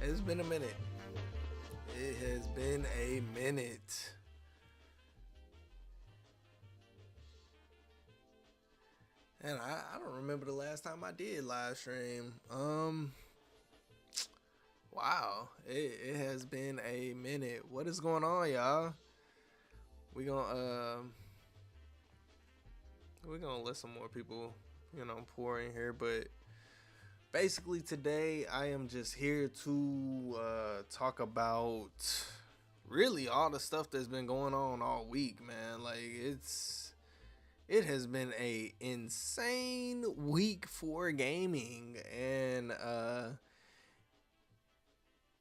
It's been a minute. It has been a minute. And I don't remember the last time I did live stream. Wow. It has been a minute. What is going on, y'all? We gonna we're gonna let some more people, pour in here, but basically today I am just here to talk about really all the stuff that's been going on all week, man. Like it has been a insane week for gaming, and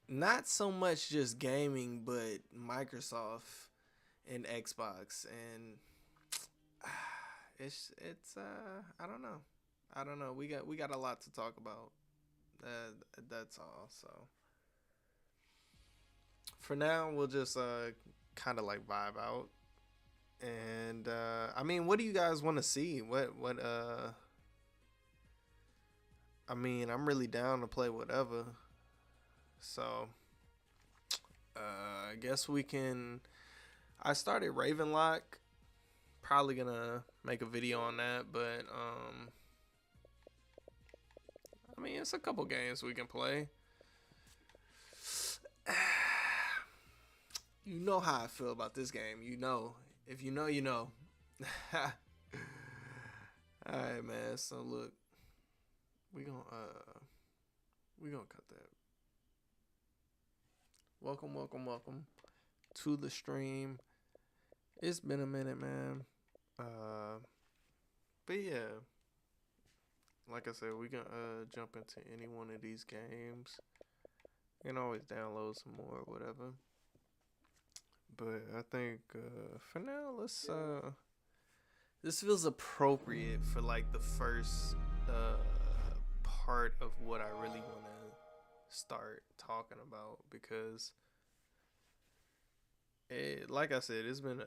not so much just gaming, but Microsoft and Xbox, and it's I don't know. We got a lot to talk about. That's all. So for now, we'll just kind of like vibe out. And I mean, what do you guys want to see? I'm really down to play whatever. So I guess we can. I started Ravenlock. Probably gonna make a video on that, but it's a couple games we can play. You know how I feel about this game. You know. If you know, you know. Alright, man. So look. We gonna cut that. Welcome to the stream. It's been a minute, man. But yeah. Like I said, we can jump into any one of these games. You can always download some more or whatever. But I think for now, let's this feels appropriate for like the first part of what I really want to start talking about, because like I said, it's been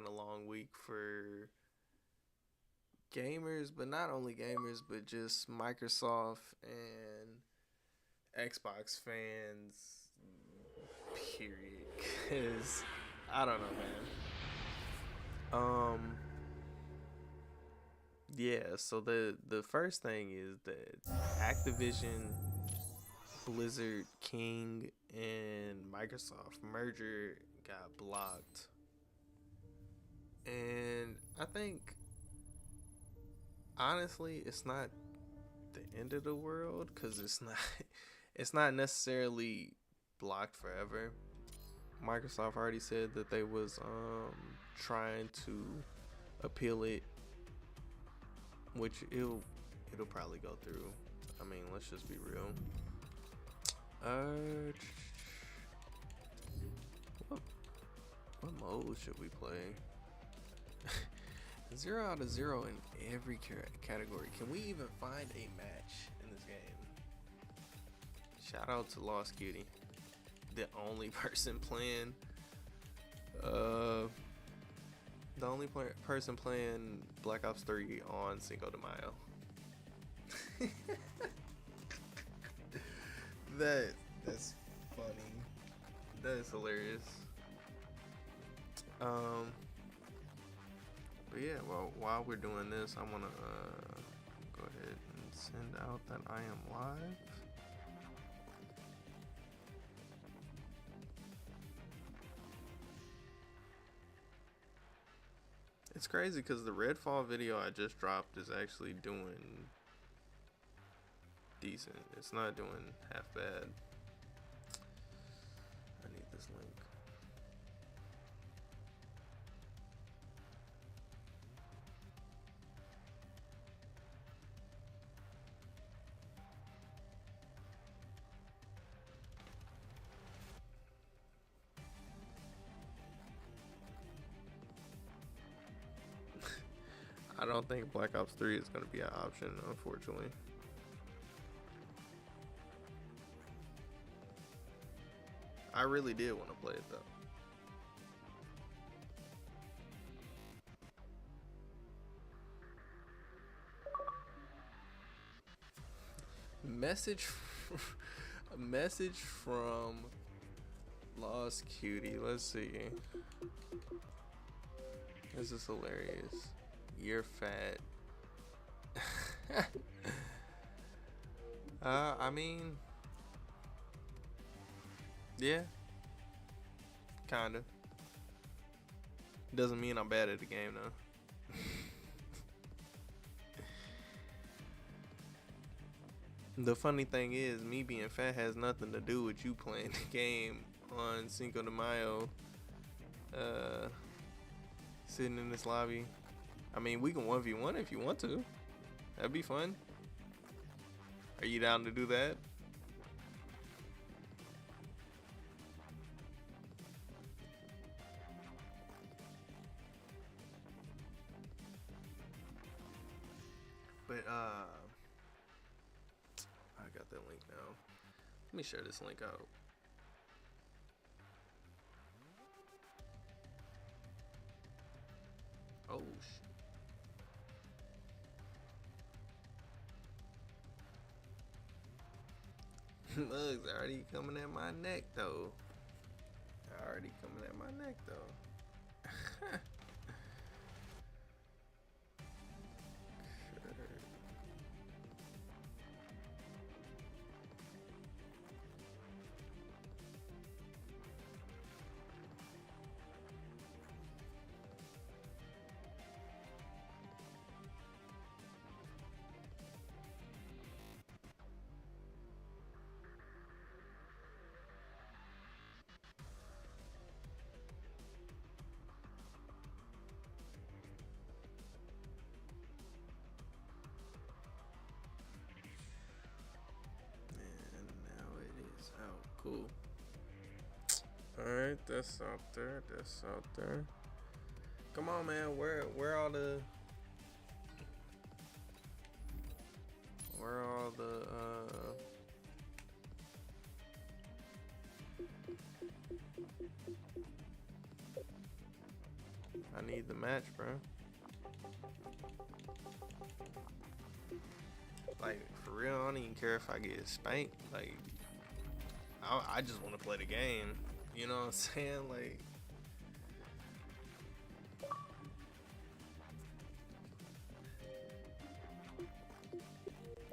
a long week for gamers, but not only gamers, but just Microsoft and Xbox fans, period. Cause I don't know, man. Yeah. So the first thing is that Activision, Blizzard, King, and Microsoft merger got blocked, and I think honestly it's not the end of the world, because it's not necessarily blocked forever. Microsoft already said that they was trying to appeal it, which it'll probably go through. I mean, let's just be real. What mode should we play? 0 out of 0 in every category. Can we even find a match in this game? Shout out to Lost Cutie, the only person playing person playing Black Ops 3 on Cinco de Mayo. That's funny. That is hilarious. But yeah, well, while we're doing this, I want to go ahead and send out that I am live. It's crazy because the Redfall video I just dropped is actually doing decent. It's not doing half bad. I need this link. I don't think Black Ops 3 is going to be an option, unfortunately. I really did want to play it though. Message from Lost Cutie. Let's see. This is hilarious. You're fat. I mean, yeah, kinda. Doesn't mean I'm bad at the game though. The funny thing is, me being fat has nothing to do with you playing the game on Cinco de Mayo. Sitting in this lobby. I mean, we can 1v1 if you want to. That'd be fun. Are you down to do that? But I got that link now. Let me share this link out. Oh shit. Look, it's already coming at my neck though. Already coming at my neck though. Cool. Alright, that's out there. That's out there. Come on, man. Where all the I need the match, bro. Like, for real, I don't even care if I get spanked. Like, I just want to play the game. You know what I'm saying? Like,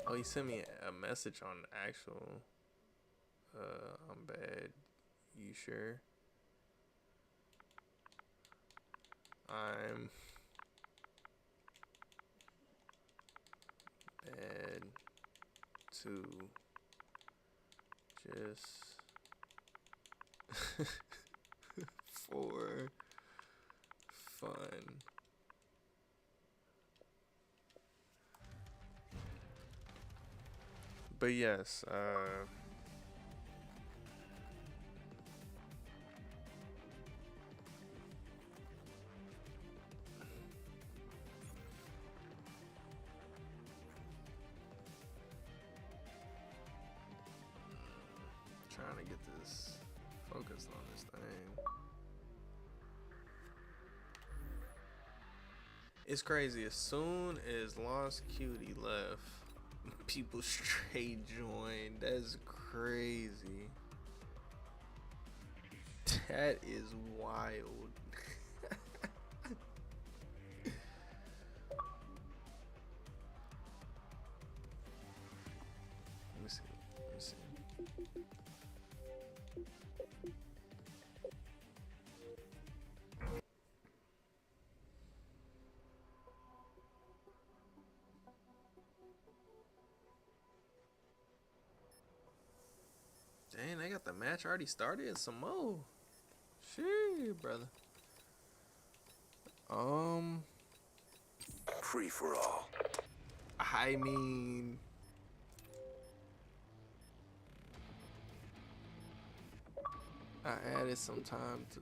oh, he sent me a message on actual. I'm bad. You sure? I'm bad too. Just for fun. But yes, trying to get this focused on this thing. It's crazy. As soon as Lost Cutie left, people straight joined. That's crazy. That is wild. Let me see. Let me see. Dang, they got the match already started. Some more. Shit, brother. Free for all. I mean, I added some time to.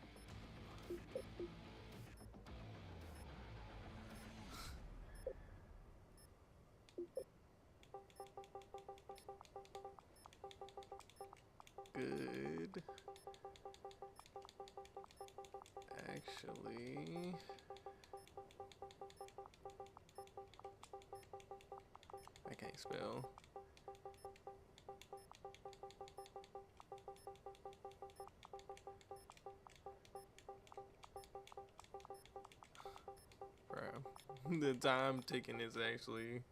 Good. Actually, I can't spell. Bruh. The time ticking is actually.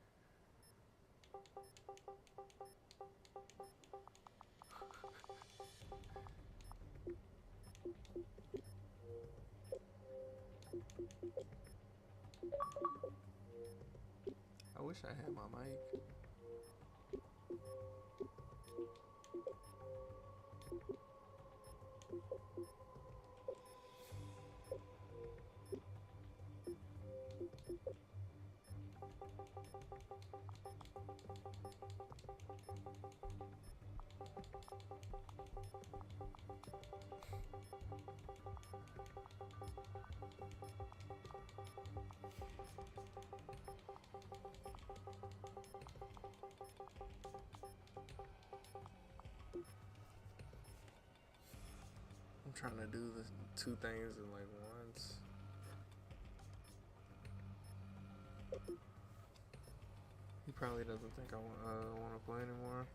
I wish I had my mic. I'm trying to do the two things in like once. He probably doesn't think I want to play anymore.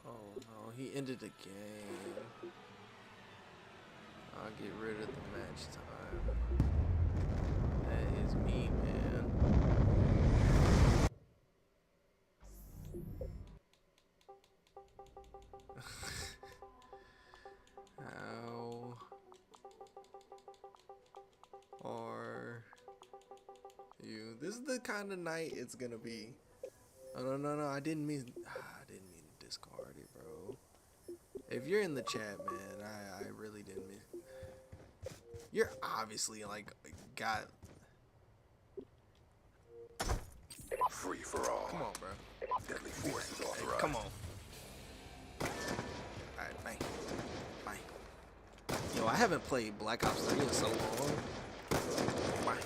Oh no, he ended the game. I'll get rid of the match time. That is me, man. How are you? This is the kind of night it's gonna be. Oh no, I didn't mean to discard it, bro. If you're in the chat, man, I really didn't mean. You're obviously like got free for all. Come on, bro. Deadly force is authorized. Come on. Alright, bang. Yo, I haven't played Black Ops 3 in so long. Bang.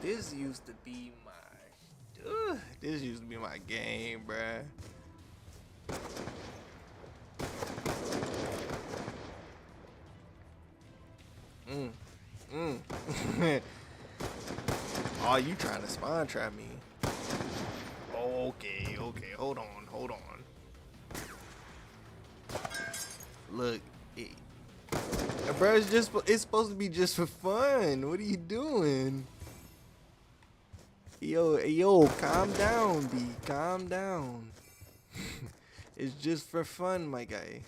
This used to be my game, bruh. Oh, you trying to spawn trap me? Okay, hold on. Look, bro, it's supposed to be just for fun. What are you doing? Yo, calm down, B. Calm down. It's just for fun, my guy.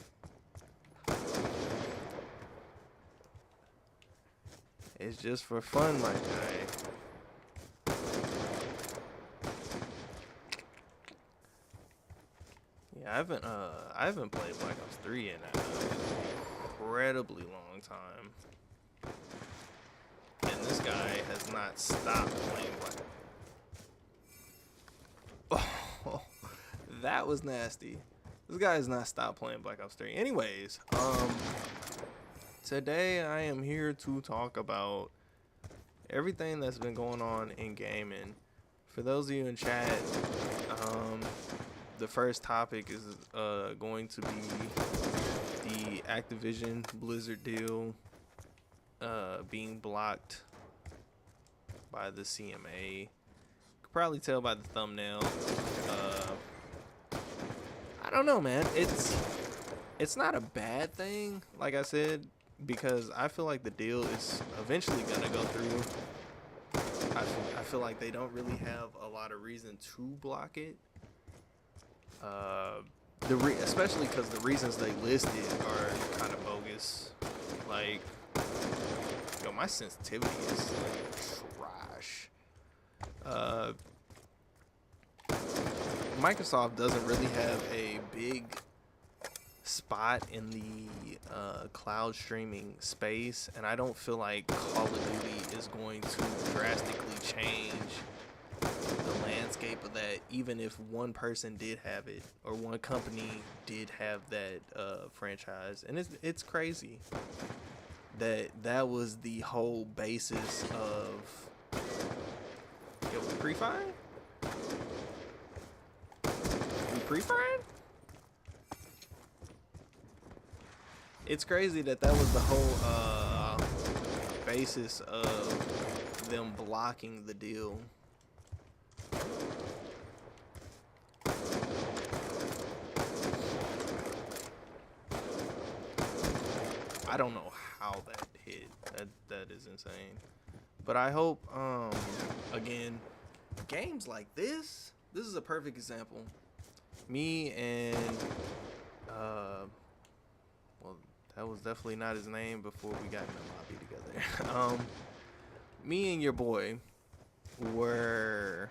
It's just for fun, my guy. Yeah, I haven't played Black Ops 3 in an incredibly long time. And this guy has not stopped playing Black Ops. Oh, that was nasty. This guy has not stopped playing Black Ops 3. Anyways, today I am here to talk about everything that's been going on in gaming. For those of you in chat, the first topic is going to be the Activision Blizzard deal being blocked by the CMA. You can probably tell by the thumbnail. I don't know, man. It's not a bad thing, like I said, because I feel like the deal is eventually gonna go through. I feel like they don't really have a lot of reason to block it. Especially because the reasons they listed are kind of bogus. Like, yo, my sensitivity is like trash. Microsoft doesn't really have a big spot in the cloud streaming space, and I don't feel like Call of Duty is going to drastically change the landscape landscape of that, even if one person did have it or one company did have that franchise. And it's crazy that that was the whole basis of. Yo, we pre-firing? We pre-firing? It's crazy that that was the whole basis of them blocking the deal. I don't know how that hit. That is insane. But I hope again, games like this is a perfect example. Me and well, that was definitely not his name before we got in the lobby together. Me and your boy were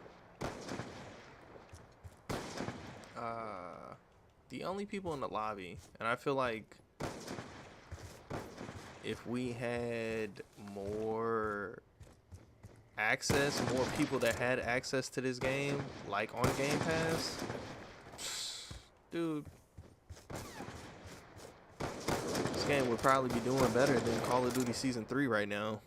the only people in the lobby, and I feel like if we had more access, more people that had access to this game, like on Game Pass, dude, this game would probably be doing better than Call of Duty Season 3 right now.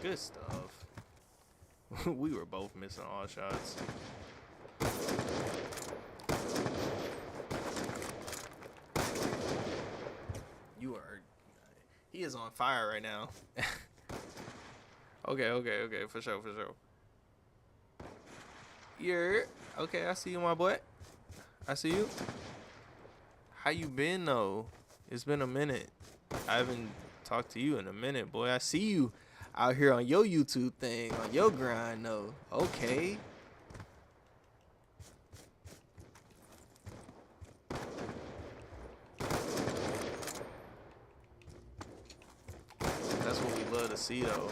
Good stuff. We were both missing all shots. You are. He is on fire right now. Okay, for sure. You're okay. I see you, my boy. I see you. How you been though? It's been a minute. I haven't talked to you in a minute, boy. I see you out here on your YouTube thing, on your grind though. Okay. That's what we love to see though.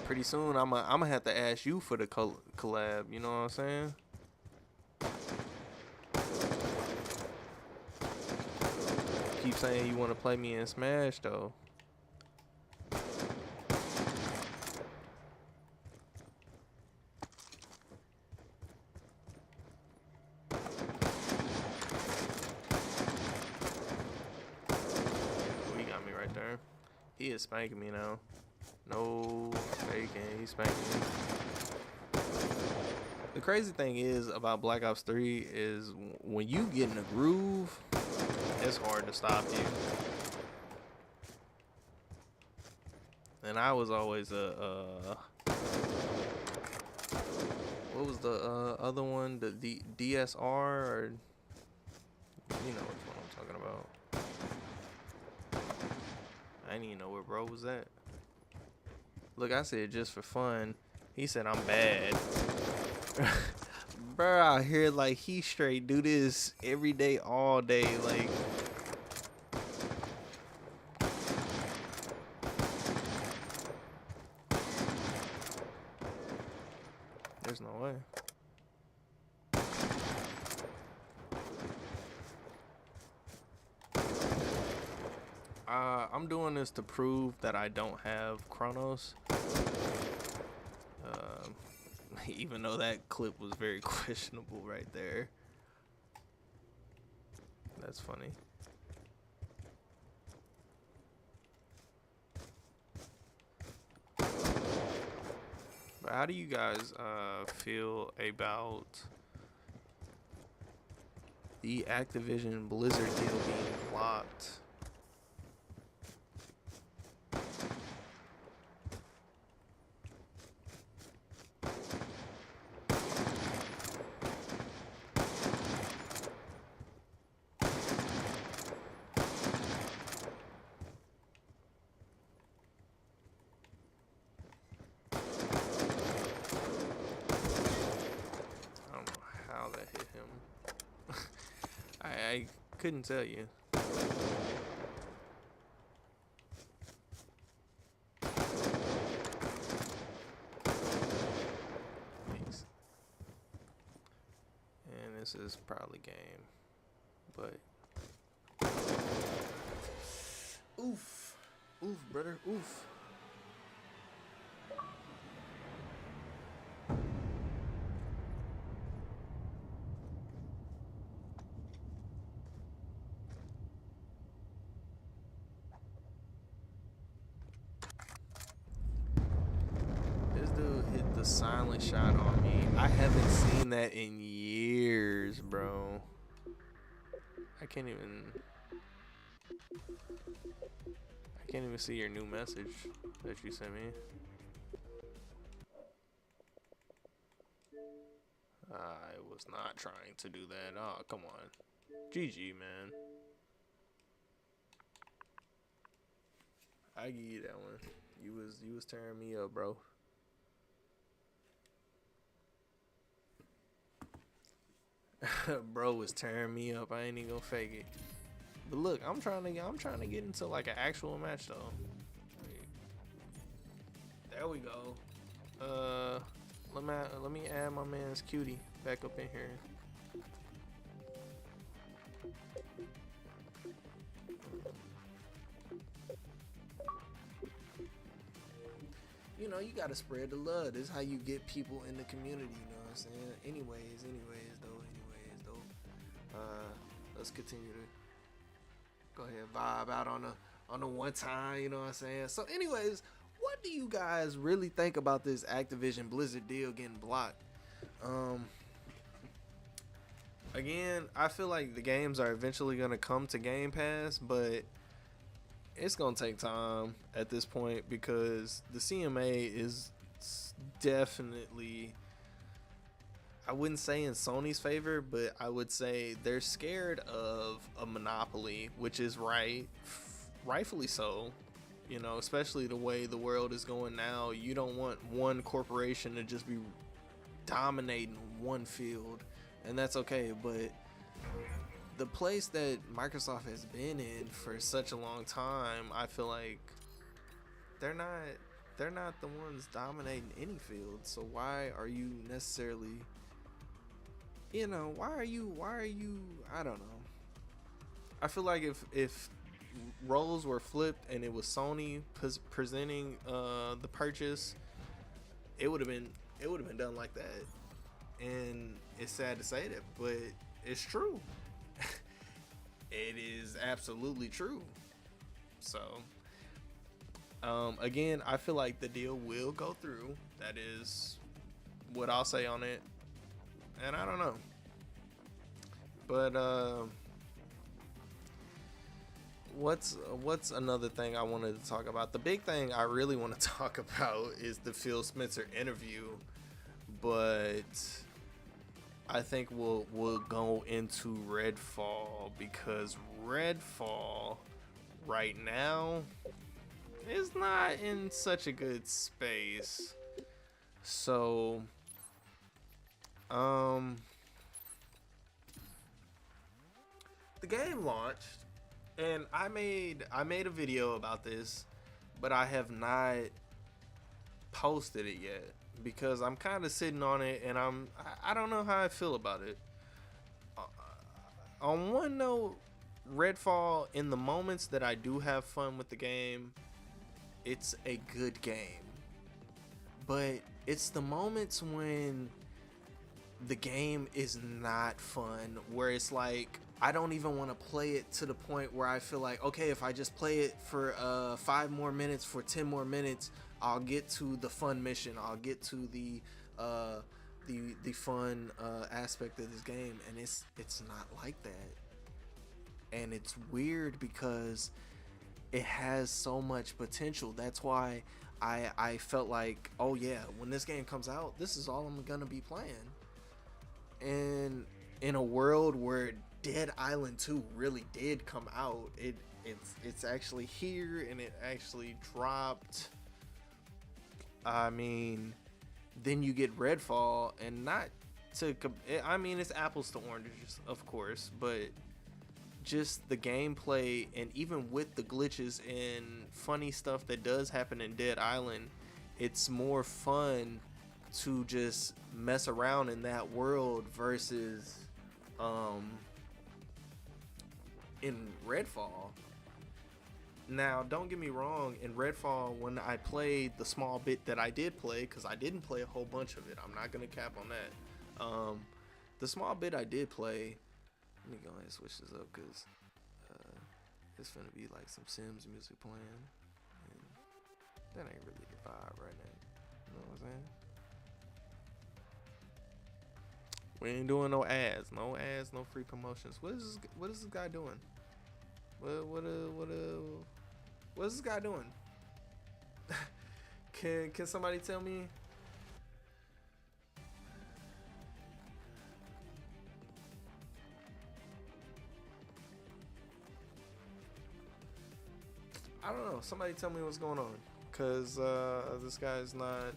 Pretty soon I'm gonna have to ask you for the collab, you know what I'm saying? Keep saying you want to play me in Smash though. He got me right there. He is spanking me now. No faking, he's spanking me. The crazy thing is about Black Ops 3 is when you get in a groove, it's hard to stop you. And I was always a what was the other one? The DSR, or you know which one I'm talking about. I didn't even know where bro was at. Look, I said just for fun. He said I'm bad. Bro out here like he straight do this every day, all day, like. There's no way. I'm doing this to prove that I don't have Chronos. Even though that clip was very questionable right there. That's funny. But how do you guys feel about the Activision Blizzard deal being blocked? I couldn't tell you. Thanks. And this is probably game, but Oof, brother. Oof. This dude hit the silent shot on me. I haven't seen that in years, bro. I can't even. I can't even see your new message that you sent me. I was not trying to do that. Oh, come on. GG, man. I give you that one. You was tearing me up, bro. Bro was tearing me up. I ain't even gonna fake it. But look, I'm trying to get into like an actual match though. There we go. Let me add my man's cutie back up in here. You know, you gotta spread the love. This is how you get people in the community, you know what I'm saying? Anyways though. Let's continue to go ahead vibe out on the one time, you know what I'm saying? So anyways, what do you guys really think about this Activision Blizzard deal getting blocked? Again, I feel like the games are eventually gonna come to Game Pass, but it's gonna take time at this point because the CMA is definitely, I wouldn't say in Sony's favor, but I would say they're scared of a monopoly, which is rightfully so. You know, especially the way the world is going now, you don't want one corporation to just be dominating one field, and that's okay. But the place that Microsoft has been in for such a long time, I feel like they're not the ones dominating any field. So why are you necessarily, you know, why are you I don't know. I feel like if roles were flipped and it was Sony presenting the purchase, it would have been done like that. And it's sad to say that, but it's true. It is absolutely true. So again, I feel like the deal will go through. That is what I'll say on it. And I don't know, but what's another thing I wanted to talk about? The big thing I really want to talk about is the Phil Spencer interview, but I think we'll go into Redfall, because Redfall right now is not in such a good space. So the game launched, and I made a video about this, but I have not posted it yet because I'm kind of sitting on it, and I don't know how I feel about it. On one note, Redfall, in the moments that I do have fun with the game, it's a good game. But it's the moments when the game is not fun, where it's like I don't even want to play it to the point where I feel like, okay, if I just play it for 5 more minutes, for 10 more minutes, I'll get to the fun mission, I'll get to the fun aspect of this game. And it's not like that. And it's weird because it has so much potential. That's why I felt like, oh yeah, when this game comes out, this is all I'm gonna be playing. And in a world where Dead Island 2 really did come out, it's actually here, and it actually dropped. I mean, then you get Redfall, and not to, I mean, it's apples to oranges, of course, but just the gameplay, and even with the glitches and funny stuff that does happen in Dead Island, it's more fun to just mess around in that world versus in Redfall. Now, don't get me wrong. In Redfall, when I played the small bit that I did play, because I didn't play a whole bunch of it, I'm not gonna cap on that. The small bit I did play. Let me go ahead and switch this up because it's gonna be like some Sims music playing, and that ain't really the vibe right now. You know what I'm saying? We ain't doing no ads, no free promotions. What is this guy doing? What is this guy doing? Can somebody tell me? I don't know. Somebody tell me what's going on, cause this guy's not.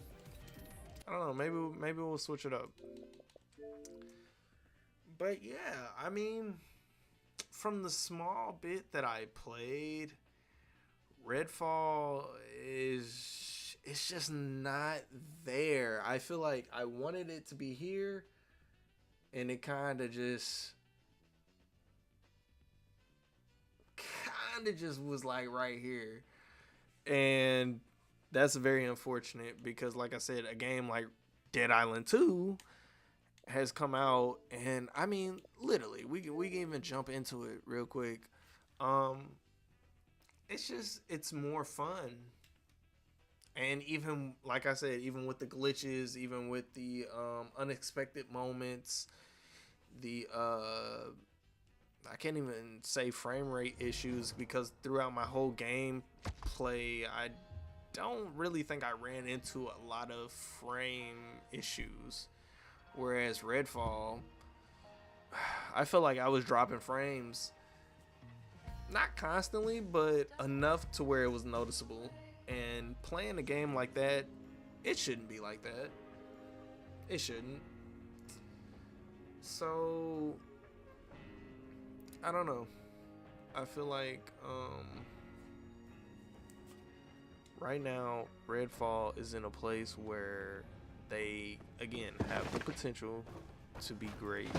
I don't know. Maybe we'll switch it up. But yeah, I mean, from the small bit that I played, Redfall is it's just not there. I feel like I wanted it to be here, and it kind of just was like right here, and that's very unfortunate because, like I said, a game like Dead Island 2 has come out, and I mean, literally, we can even jump into it real quick. Um, it's more fun, and even like I said, even with the glitches, even with the unexpected moments, the I can't even say frame rate issues because throughout my whole game play, I don't really think I ran into a lot of frame issues. Whereas Redfall, I felt like I was dropping frames, not constantly, but enough to where it was noticeable. And playing a game like that, it shouldn't be like that. It shouldn't. So, I don't know. I feel like right now Redfall is in a place where they again have the potential to be great.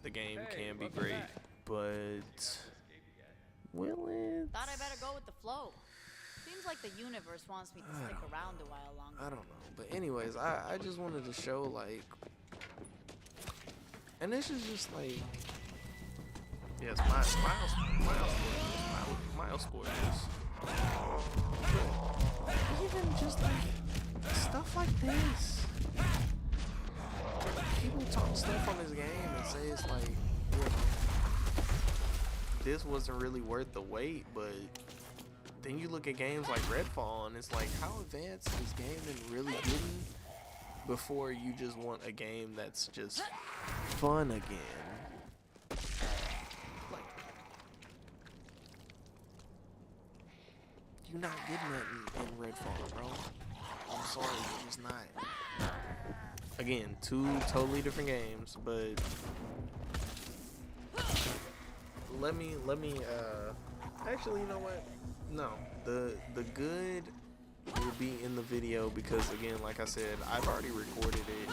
The game can be great, but will it? Thought I better go with the flow. Seems like the universe wants me to stick around a while longer. I don't know. But anyways, I just wanted to show like, and this is just like, yes, Miles scored this. Even just like stuff like this. People talk stuff on this game and say it's like, you know, this wasn't really worth the wait, but then you look at games like Redfall and it's like, how advanced is gaming really getting before you just want a game that's just fun again? Like, you're not getting that in Redfall, bro. I'm sorry, you're just not. Again, two totally different games, but let me actually, you know what? No, the good will be in the video because again, like I said, I've already recorded it.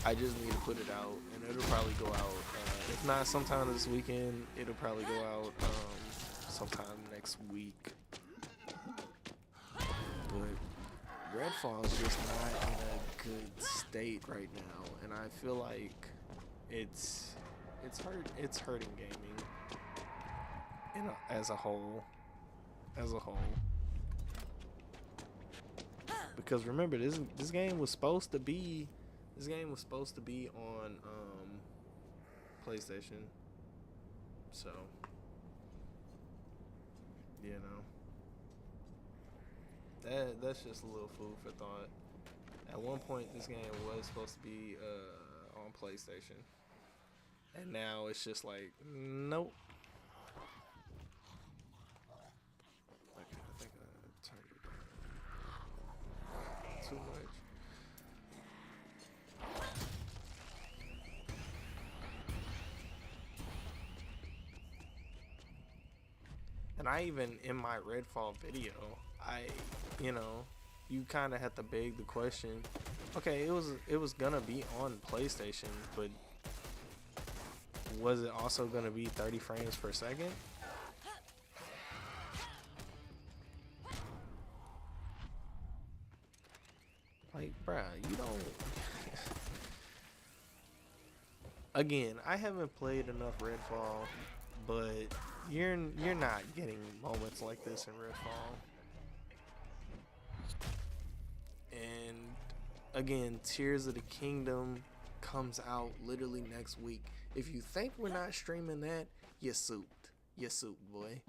I just need to put it out, and it'll probably go out. If not sometime this weekend, it'll probably go out sometime next week. But Redfall is just not in a good state right now, and I feel like it's hurting gaming as a whole. Because remember, this game was supposed to be on PlayStation, so you know that's just a little food for thought. At one point, this game was supposed to be on PlayStation, and now it's just like, nope. Okay, I think I turned it down too much. And I even, in my Redfall video, you kind of had to beg the question. Okay, it was gonna be on PlayStation, but was it also gonna be 30 frames per second? Like, bruh, you don't. Again, I haven't played enough Redfall, but you're not getting moments like this in Redfall. And again, Tears of the Kingdom comes out literally next week. If you think we're not streaming that, you're souped. You're souped, boy.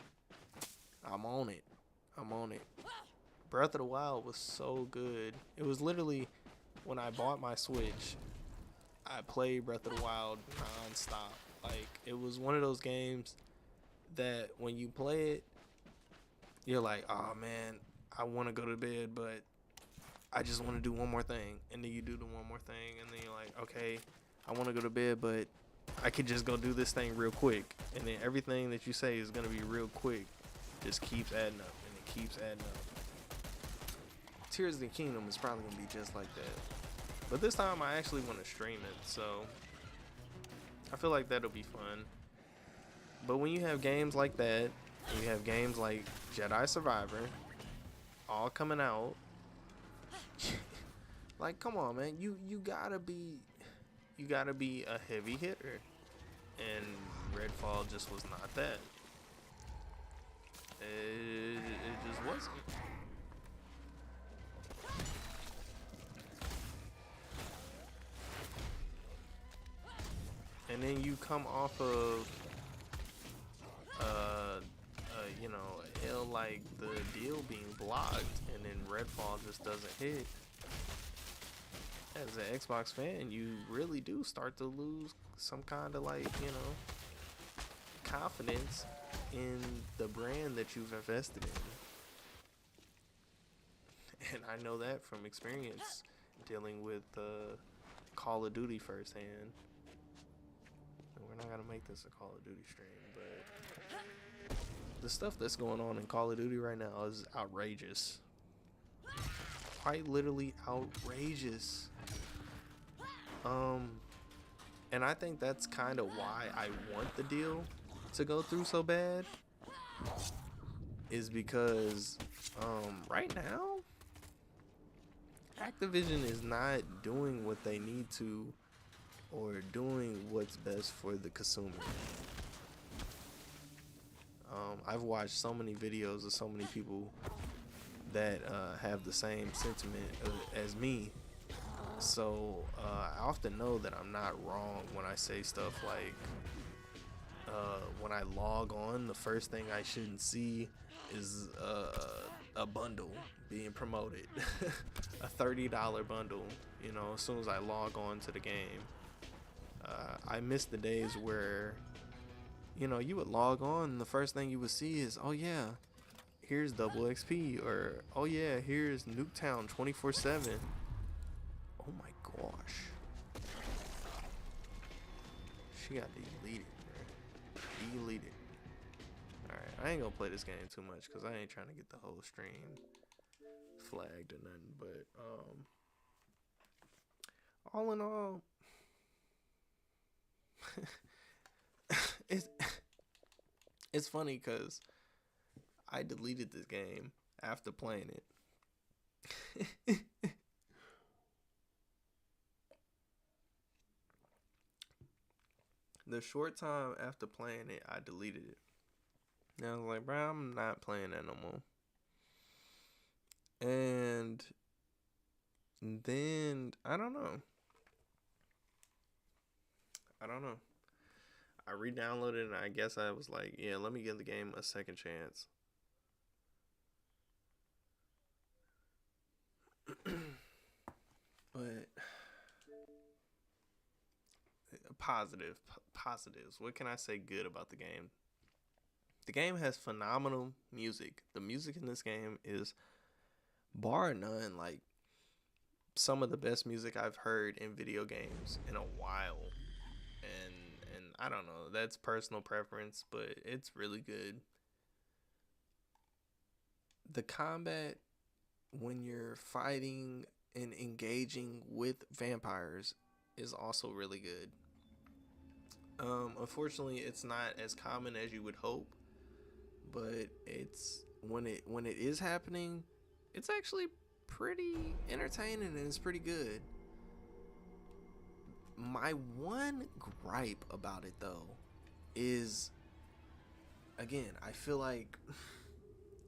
I'm on it. I'm on it. Breath of the Wild was so good. It was literally when I bought my Switch, I played Breath of the Wild non-stop. Like, it was one of those games that when you play it, you're like, oh man, I want to go to bed, but I just want to do one more thing. And then you do the one more thing, and then you're like, okay, I want to go to bed, but I could just go do this thing real quick. And then everything that you say is going to be real quick just keeps adding up, and it keeps adding up. Tears of the Kingdom is probably going to be just like that. But this time I actually want to stream it, so I feel like that'll be fun. But when you have games like that, and you have games like Jedi Survivor, all coming out, like, come on, man, you gotta be a heavy hitter, and Redfall just was not that. It just wasn't. And then you come off of you know, L like the deal being blocked, and then Redfall just doesn't hit. As an Xbox fan, you really do start to lose some kind of, like, you know, confidence in the brand that you've invested in. And I know that from experience dealing with Call of Duty firsthand. We're not gonna make this a Call of Duty stream, but the stuff that's going on in Call of Duty right now is outrageous. Quite literally outrageous. And I think that's kind of why I want the deal to go through so bad, is because right now Activision is not doing what they need to, or doing what's best for the consumer. I've watched so many videos of so many people that have the same sentiment as me. So I often know that I'm not wrong when I say stuff like, when I log on, the first thing I shouldn't see is a bundle being promoted. A $30 bundle, you know, as soon as I log on to the game. I miss the days where, you know, you would log on and the first thing you would see is, oh yeah, here's double XP, or oh yeah, here's Nuketown 24/7. Oh my gosh. She got deleted, bro. Deleted. Alright, I ain't gonna play this game too much because I ain't trying to get the whole stream flagged or nothing, but all in all, it's funny because I deleted this game after playing it. The short time after playing it, I deleted it. And I was like, bro, I'm not playing that no more. And then, I don't know. I re-downloaded it, and I guess I was like, yeah, let me give the game a second chance. But positives. What can I say good about the game? The game has phenomenal music. The music in this game is, bar none, like some of the best music I've heard in video games in a while. And I don't know, that's personal preference, but it's really good. The combat, when you're fighting and engaging with vampires, is also really good. Unfortunately, it's not as common as you would hope, but it's when it is happening, it's actually pretty entertaining and it's pretty good. My one gripe about it though is, again, I feel like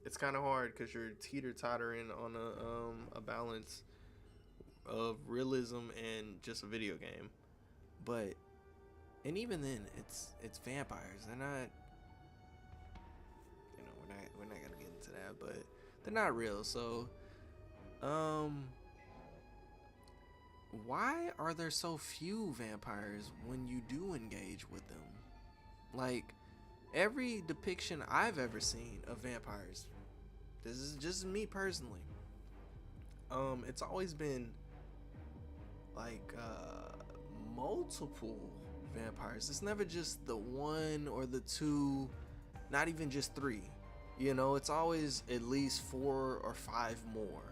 it's kind of hard because you're teeter-tottering on a balance of realism and just a video game. But and even then, it's vampires. They're not, you know, we're not gonna get into that, but they're not real. So, why are there so few vampires when you do engage with them? Like, every depiction I've ever seen of vampires, this is just me personally, it's always been like multiple vampires. It's never just the one or the two, not even just three. You know, it's always at least 4 or 5 more.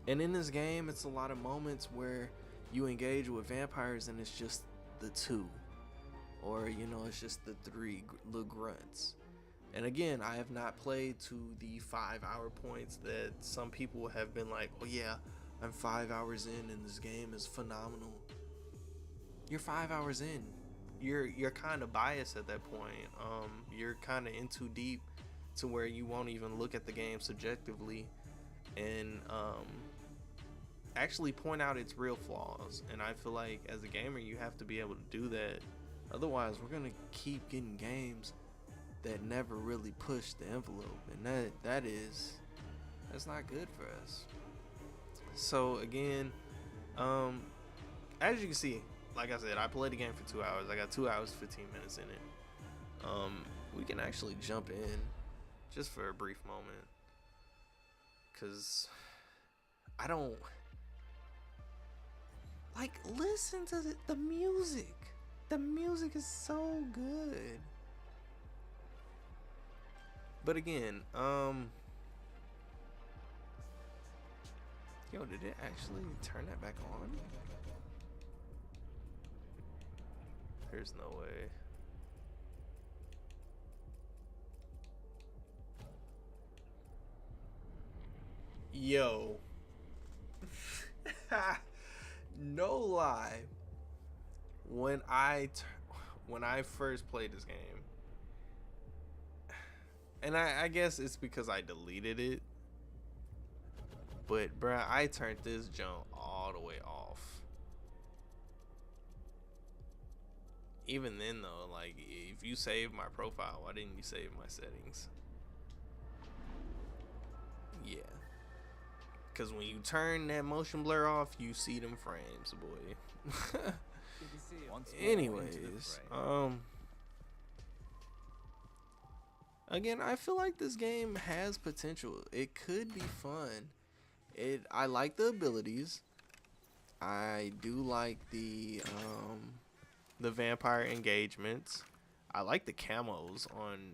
And in this game, it's a lot of moments where you engage with vampires and it's just the 2, or you know, it's just the 3 little grunts. And again, I have not played to the 5-hour points that some people have been like, oh yeah, I'm 5 hours in and this game is phenomenal. You're 5 hours in. You're kind of biased at that point. You're kind of in too deep to where you won't even look at the game subjectively and actually point out its real flaws. And I feel like as a gamer, you have to be able to do that. Otherwise, we're gonna keep getting games that never really push the envelope, and that's not good for us. So again, as you can see, like I said, I played the game for 2 hours. I got 2 hours 15 minutes in it. We can actually jump in just for a brief moment, because I don't like, listen to the music. The music is so good. But again, yo, did it actually turn that back on? There's no way. Yo. No lie. When I first played this game, and I guess it's because I deleted it, but bruh, I turned this junk all the way off. Even then though, like, if you save my profile, why didn't you save my settings? Yeah, because when you turn that motion blur off, you see them frames, boy. Anyways, again, I feel like this game has potential. It could be fun. I like the abilities. I do like the vampire engagements. I like the camos on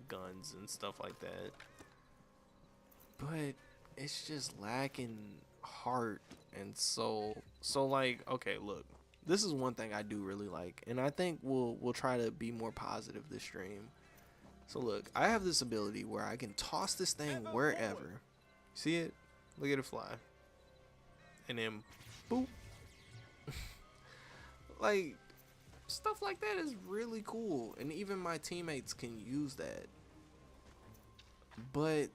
guns and stuff like that. But it's just lacking heart and soul. So like, okay, look. This is one thing I do really like, and I think we'll try to be more positive this stream. So look, I have this ability where I can toss this thing wherever. See it? Look at it fly. And then, boop. Like, stuff like that is really cool, and even my teammates can use that. But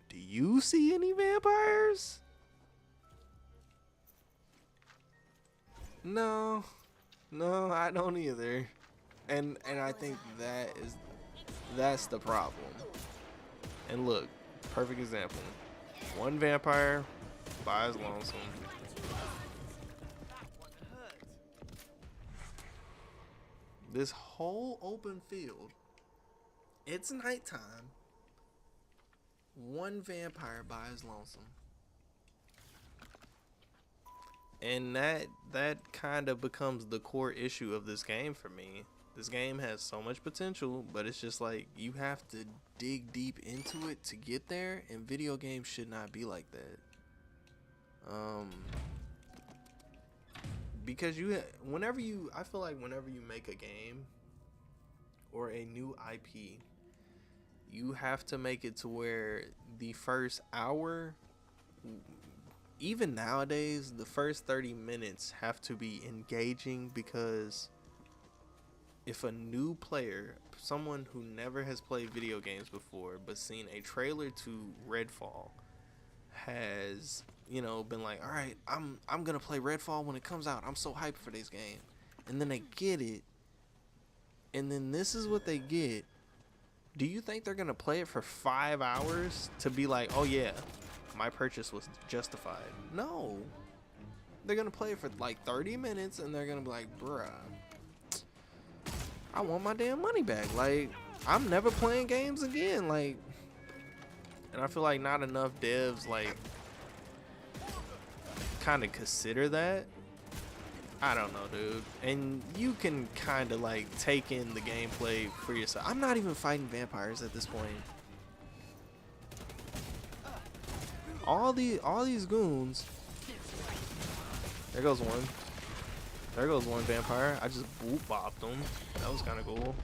do you see any vampires? No, I don't either, and I think that's the problem. And look, perfect example. One vampire by his lonesome. This whole open field, it's nighttime. One vampire by his lonesome. And that kind of becomes the core issue of this game for me. This game has so much potential, but it's just like you have to dig deep into it to get there, and video games should not be like that. Because I feel like whenever you make a game or a new IP, you have to make it to where the first hour, even nowadays, the first 30 minutes have to be engaging, because if a new player, someone who never has played video games before but seen a trailer to Redfall, has, you know, been like, all right, I'm gonna play Redfall when it comes out, I'm so hyped for this game, and then they get it, and then this is what they get. Do you think they're gonna play it for 5 hours to be like, oh yeah, my purchase was justified? No, they're gonna play it for like 30 minutes and they're gonna be like, bruh, I want my damn money back. Like, I'm never playing games again. Like, and I feel like not enough devs like kind of consider that. I don't know, dude. And you can kind of like take in the gameplay for yourself. I'm not even fighting vampires at this point. All these goons. There goes one. There goes one vampire. I just boop bopped them. That was kind of cool.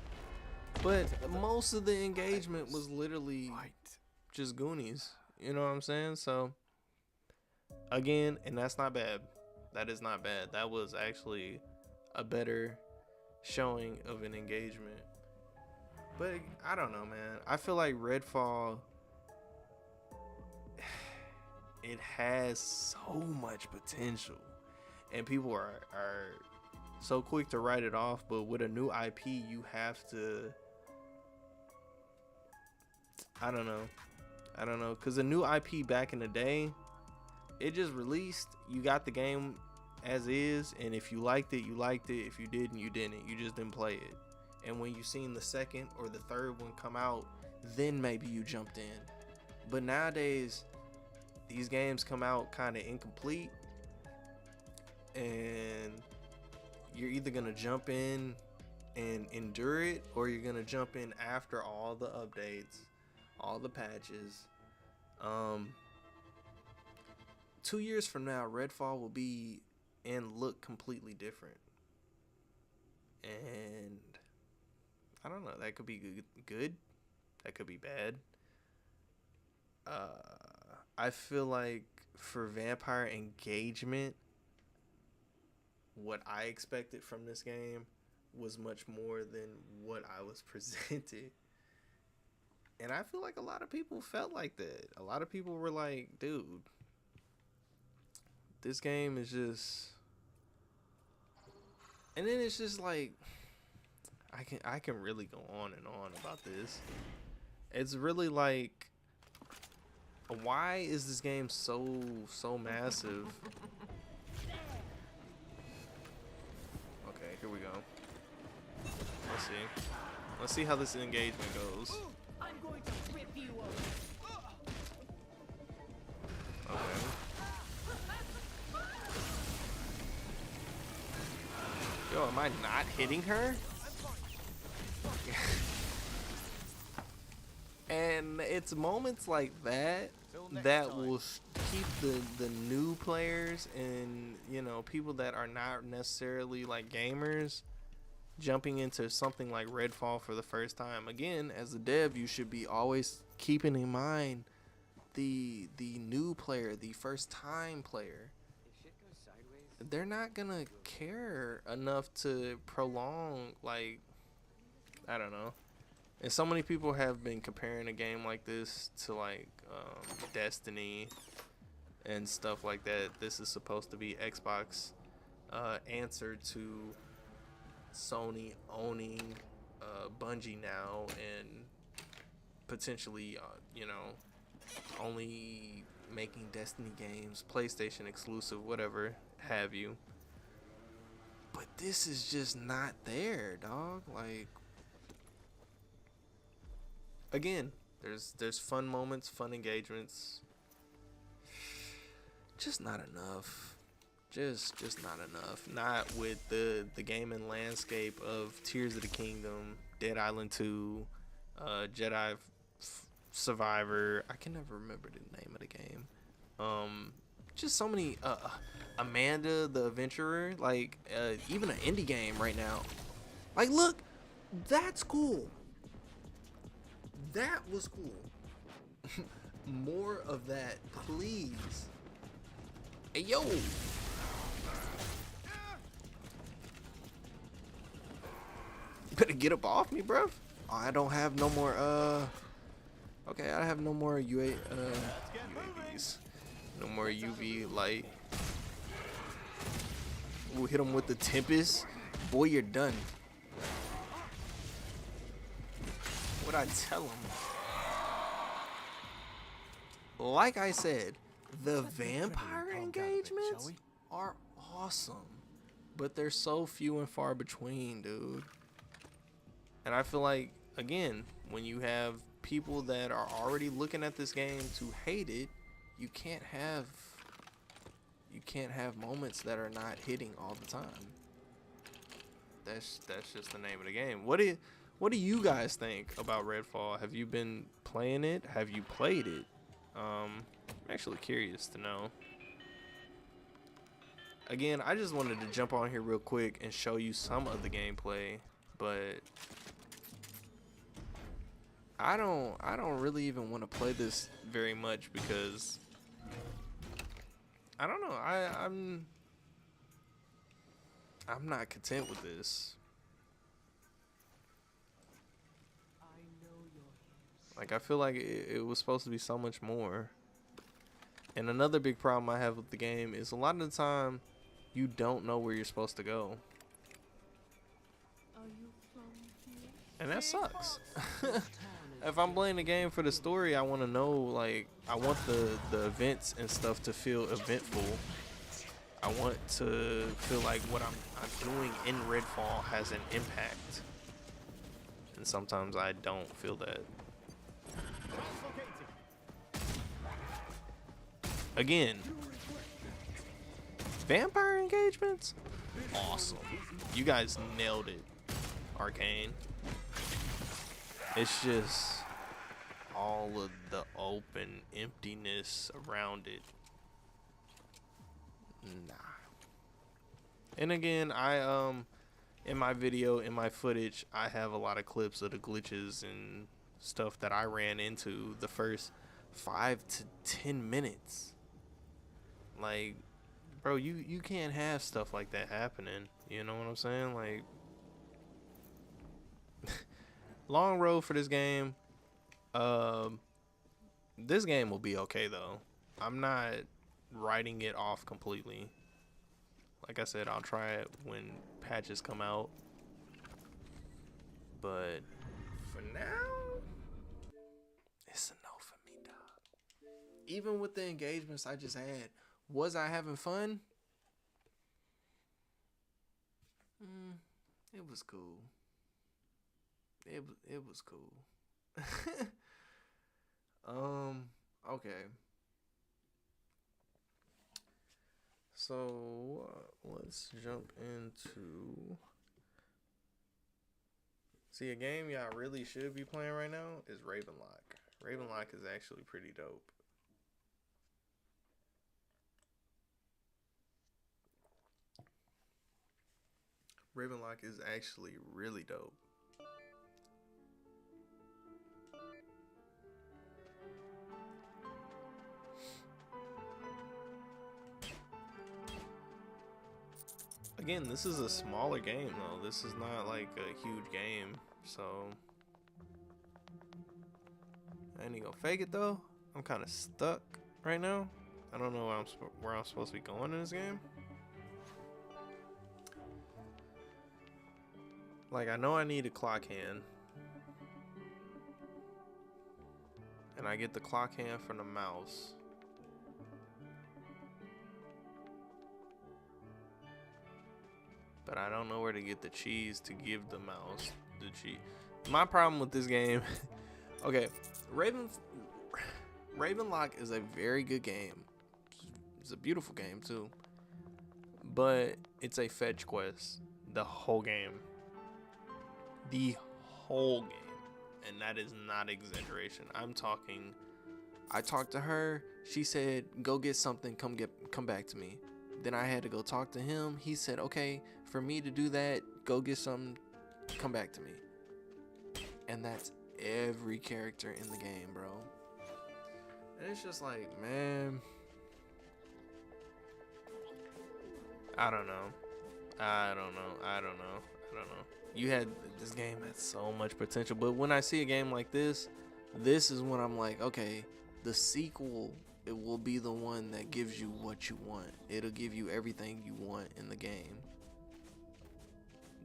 But most of the engagement was literally just Goonies. You know what I'm saying? So again, and that's not bad. That is not bad. That was actually a better showing of an engagement. But I don't know, man. I feel like Redfall, it has so much potential, and people are so quick to write it off. But with a new IP, you have to, I don't know, because a new IP back in the day, it just released, you got the game as is, and if you liked it, you liked it. If you didn't, you didn't. You just didn't play it. And when you seen the second or the third one come out, then maybe you jumped in. But nowadays, these games come out kind of incomplete, and you're either gonna jump in and endure it, or you're gonna jump in after all the updates, all the patches. 2 years from now, Redfall will be and look completely different, and I don't know, that could be good, that could be bad. I feel like for vampire engagement, what I expected from this game was much more than what I was presented. And I feel like a lot of people felt like that. A lot of people were like, dude, this game is just, and then it's just like, I can really go on and on about this. It's really like, why is this game so massive? Okay, here we go. Let's see how this engagement goes. I'm going to rip you up. Okay. Yo, am I not hitting her? And it's moments like that that will keep the new players and, you know, people that are not necessarily like gamers jumping into something like Redfall for the first time. Again, as a dev, you should be always keeping in mind the new player, the first time player. They're not gonna care enough to prolong, like, I don't know. And so many people have been comparing a game like this to like Destiny and stuff like that. This is supposed to be Xbox answer to Sony owning Bungie now, and potentially you know, only making Destiny games, PlayStation exclusive, whatever have you. But this is just not there, dog. Like, again, there's fun moments, fun engagements. Just not enough. Just not enough. Not with the gaming landscape of Tears of the Kingdom, Dead Island 2, Jedi Survivor. I can never remember the name of the game. Just so many. Amanda the Adventurer. Like, even an indie game right now. Like, look, that's cool. That was cool. More of that, please. Hey, yo. Better get up off me, bruv. Oh, I don't have no more, okay, I have no more UAVs. No more UV light. We'll hit him with the Tempest. Boy, you're done. What'd I tell him? Like I said, the vampire engagements are awesome. But they're so few and far between, dude. And I feel like, again, when you have people that are already looking at this game to hate it, you can't have moments that are not hitting all the time. That's just the name of the game. What do you guys think about Redfall? Have you been playing it? Have you played it? I'm actually curious to know. Again, I just wanted to jump on here real quick and show you some of the gameplay, but I don't really even want to play this very much because I don't know. I'm not content with this. Like, I feel like it was supposed to be so much more. And another big problem I have with the game is a lot of the time you don't know where you're supposed to go. And that sucks. If I'm playing the game for the story, I want to know, like, I want the events and stuff to feel eventful. I want to feel like what I'm doing in Redfall has an impact. And sometimes I don't feel that. Again, vampire engagements? Awesome. You guys nailed it, Arcane. It's just all of the open emptiness around it. Nah. And again, I in my video, in my footage, I have a lot of clips of the glitches and stuff that I ran into the first 5 to 10 minutes. Like, bro, you can't have stuff like that happening. You know what I'm saying? Like, long road for this game. This game will be okay though. I'm not writing it off completely. Like I said, I'll try it when patches come out. But for now, it's a no for me, dog. Even with the engagements I just had, was I having fun? It was cool. It was cool. Okay. So let's jump into. See, a game y'all really should be playing right now is Ravenlock. Ravenlock is actually pretty dope. Ravenlock is actually really dope. Again, this is a smaller game though. This is not like a huge game, so I ain't gonna fake it though. I'm kind of stuck right now. I don't know where I'm supposed to be going in this game. Like, I know I need a clock hand, and I get the clock hand from the mouse. But I don't know where to get the cheese to give the mouse the cheese. My problem with this game, okay, Ravenlock is a very good game. It's a beautiful game too. But it's a fetch quest the whole game. The whole game. And that is not exaggeration. I'm talking, I talked to her, she said, go get something, come back to me. Then I had to go talk to him. He said, okay, for me to do that, go get something, come back to me. And that's every character in the game, bro. And it's just like, man, I don't know. You had this game had so much potential, but when I see a game like this is when I'm like, okay, the sequel, it will be the one that gives you what you want. It'll give you everything you want in the game.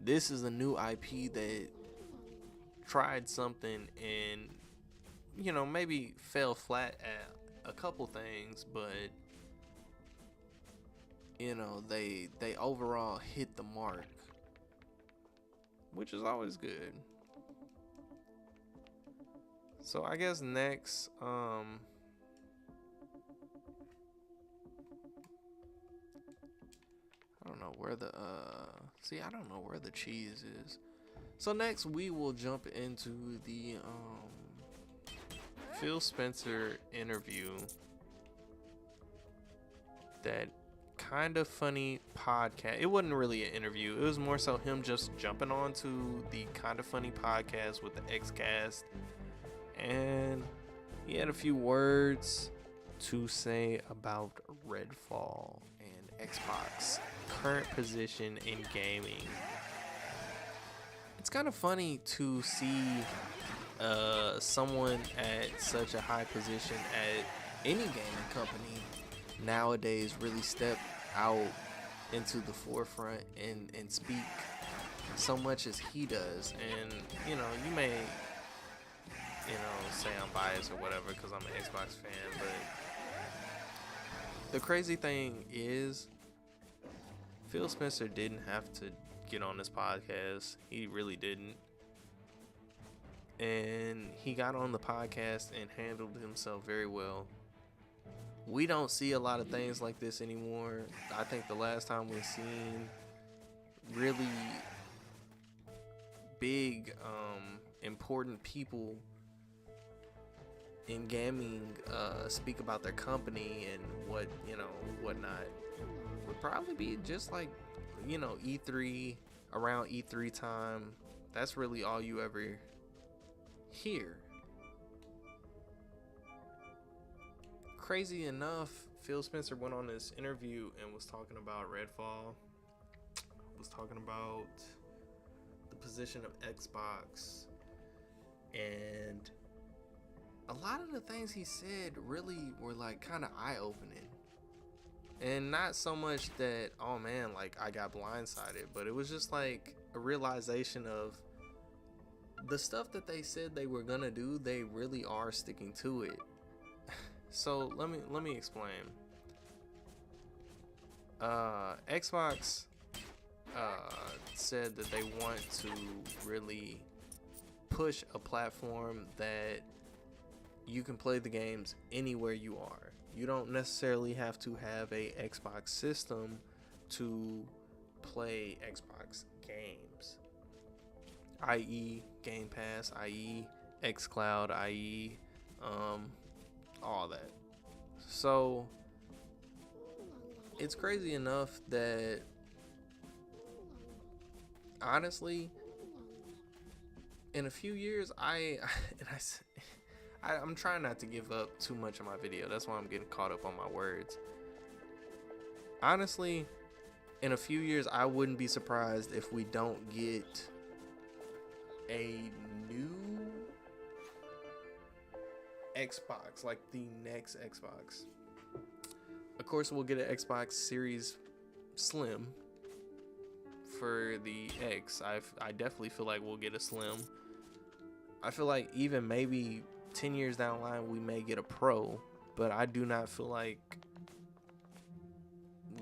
This is a new IP that tried something and, you know, maybe fell flat at a couple things, but you know, they overall hit the mark, which is always good. So I guess next, I don't know where the I don't know where the cheese is. So next we will jump into the Phil Spencer interview. That kind of funny podcast. It wasn't really an interview. It was more so him just jumping onto the kind of funny podcast with the X-Cast. And he had a few words to say about Redfall and Xbox current position in gaming. It's kind of funny to see someone at such a high position at any gaming company nowadays really step out into the forefront and speak so much as he does. And you know, you may, you know, say I'm biased or whatever because I'm an Xbox fan, but the crazy thing is Phil Spencer didn't have to get on this podcast. He really didn't. And he got on the podcast and handled himself very well. We don't see a lot of things like this anymore. I think the last time we've seen really big, important people in gaming speak about their company and what, you know, whatnot, would probably be just like, you know, E3, around E3 time. That's really all you ever hear. Crazy enough, Phil Spencer went on this interview and was talking about Redfall, was talking about the position of Xbox, and a lot of the things he said really were like kind of eye-opening. And not so much that, oh man, like I got blindsided, but it was just like a realization of the stuff that they said they were gonna do, they really are sticking to it. So let me explain. Xbox said that they want to really push a platform that you can play the games anywhere you are. You don't necessarily have to have a Xbox system to play Xbox games, i.e. Game Pass, i.e. xCloud, i.e. all that. So it's crazy enough that honestly, in a few years, I'm trying not to give up too much of my video. That's why I'm getting caught up on my words. Honestly, in a few years, I wouldn't be surprised if we don't get a new Xbox, like the next Xbox. Of course, we'll get an Xbox Series Slim for the X. I definitely feel like we'll get a Slim. I feel like even maybe 10 years down the line we may get a Pro, but I do not feel like